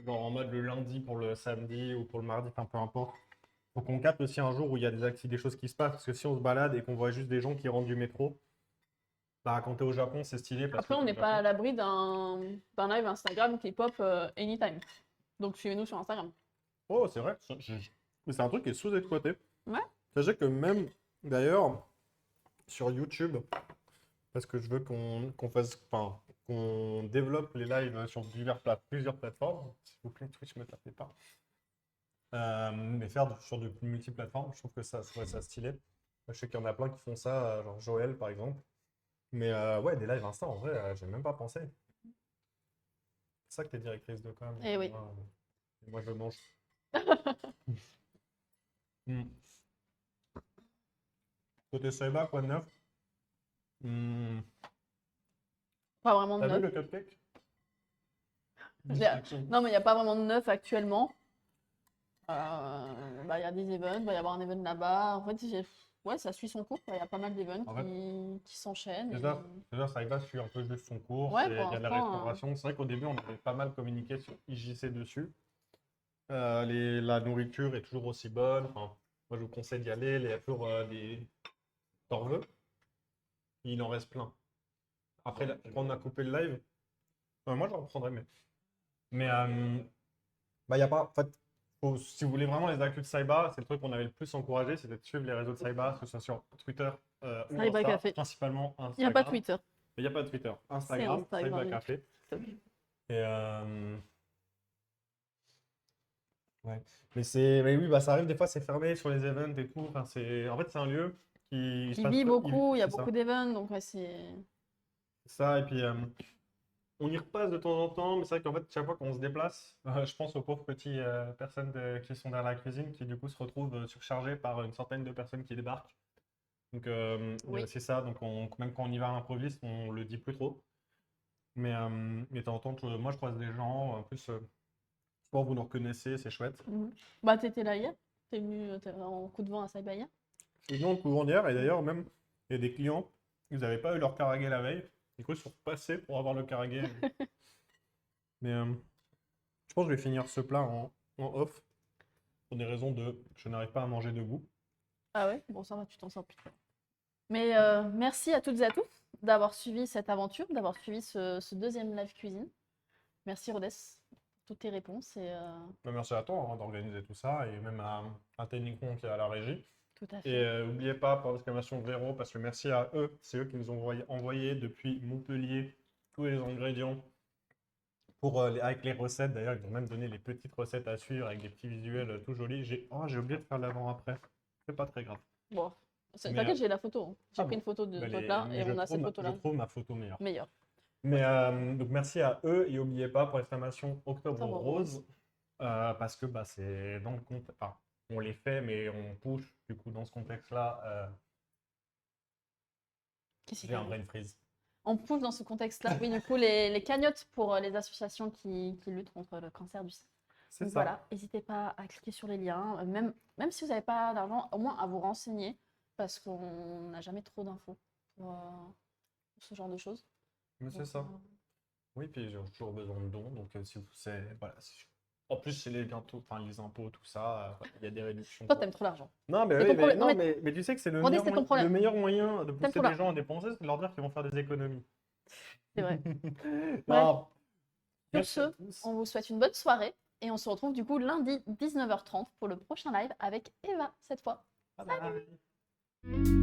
genre en mode le lundi pour le samedi ou pour le mardi, enfin peu importe. Faut qu'on capte aussi un jour où il y a des choses qui se passent. Parce que si on se balade et qu'on voit juste des gens qui rentrent du métro, bah, quand t'es au Japon, c'est stylé. Parce Après, que on t'es n'est au pas à Japon. l'abri d'un live Instagram qui pop anytime. Donc suivez-nous sur Instagram. Oh, c'est vrai. Mais c'est un truc qui est sous-exploité. Ouais. Sachez que même, d'ailleurs, sur YouTube, parce que je veux qu'on fasse, enfin, qu'on développe les lives sur plusieurs plateformes. S'il vous plaît, Twitch, me tapez pas. Mais faire sur de multiplateformes, je trouve que ça serait ça stylé. Je sais qu'il y en a plein qui font ça, genre Joël par exemple. Mais ouais, des lives Insta, en vrai, j'ai même pas pensé. C'est ça que t'es directrice de com. Eh oui. Moi, je mange. Hmm. Côté Saiba, quoi de neuf? Hmm. Pas vraiment de T'as vu neuf. le cupcake? Non, mais il n'y a pas vraiment de neuf actuellement. Bah, il y a des events, il va y avoir un event là-bas. En fait, ouais, ça suit son cours, quoi. Il y a pas mal d'events En fait, qui s'enchaînent. déjà, Saiba suit un peu juste son cours. Ouais, Il pour y a de la l'instant, restauration. C'est vrai qu'au début, on avait pas mal communiqué sur IJC dessus. La nourriture est toujours aussi bonne. Enfin, moi, je vous conseille d'y aller. Il y a toujours des. T'en veux? Il en reste plein. Après, quand on a coupé le live, moi, je reprendrai, mais bah, y a pas. En fait, si vous voulez vraiment les actus de Saiba, c'est le truc qu'on avait le plus encouragé, c'était de suivre les réseaux de Saiba, que ce soit sur Twitter ou Saiba Insta, Café. principalement Il n'y a pas Instagram. Twitter. Mais il n'y a pas de Twitter. C'est Instagram, Saiba Instagram. Café. Et ouais. Mais oui, bah, ça arrive des fois, c'est fermé sur les events et tout. Enfin, en fait, c'est un lieu qui il se Il passe vit beaucoup, il y a c'est ça. beaucoup d'events, donc ouais, c'est. C'est ça, et puis on y repasse de temps en temps, mais c'est vrai qu'en fait, chaque fois qu'on se déplace, je pense aux pauvres petites personnes qui sont derrière la cuisine qui du coup se retrouvent surchargées par une centaine de personnes qui débarquent. Donc Oui. c'est ça, donc même quand on y va à l'improviste, on le dit plus trop. Mais de temps en temps, moi je croise des gens, en plus, je pense que vous nous reconnaissez, c'est chouette. Bah, t'étais là hier. T'es venu en coup de vent à Saiba hier. Je suis venu en courant d'hier, et d'ailleurs, même, il y a des clients, ils n'avaient pas eu leur karage la veille, du coup, ils sont repassés pour avoir le karage. Mais je pense que je vais finir ce plat en off, pour des raisons de je n'arrive pas à manger debout. Ah ouais? Bon, ça va, tu t'en sors plus. Mais merci à toutes et à tous d'avoir suivi cette aventure, d'avoir suivi ce deuxième live cuisine. Merci Rodès pour toutes tes réponses et Bah, merci à toi d'organiser tout ça, et même à Ténicon qui est à la régie. tout à Et fait. n'oubliez pas, pour l'exclamation Véro, parce que merci à eux, c'est eux qui nous ont envoyé depuis Montpellier tous les ingrédients avec les recettes. D'ailleurs, ils nous ont même donné les petites recettes à suivre avec des petits visuels tout jolis. J'ai oublié de faire l'avant-après. C'est pas très grave. Bon, Mais, t'inquiète, j'ai la photo. Hein. J'ai ah pris bon. une photo de Bah, toi là mais et on a cette je photo-là. trouve ma photo meilleure. Meilleure. Mais donc merci à eux et n'oubliez pas pour l'exclamation Octobre Octobre Rose parce que bah, c'est dans le contexte. Enfin, on les fait, mais on push du coup dans ce contexte-là. Qu'est-ce qu'il J'ai y a un brain freeze. On pousse dans ce contexte-là, oui, du coup, les cagnottes pour les associations qui luttent contre le cancer du sein. C'est Donc ça. voilà, n'hésitez pas à cliquer sur les liens, même si vous n'avez pas d'argent, au moins à vous renseigner, parce qu'on n'a jamais trop d'infos pour ce genre de choses. Mais c'est Donc, ça. Oui, puis j'ai toujours besoin de dons, donc si vous savez, voilà. En plus, c'est les bientôt, enfin les impôts, tout ça, il y a des réductions. Toi, t'aimes trop l'argent. Non, mais C'est oui, ton problème. non, Non, mais tu sais que c'est Rodé, c'est ton problème. le meilleur moyen de T'aimes pousser trop les gens à dépenser, c'est de leur dire qu'ils vont faire des économies. C'est vrai. Non, Sur merci à ce, tous. on vous souhaite une bonne soirée et on se retrouve du coup lundi 19h30 pour le prochain live avec Eva cette fois. Bye bye.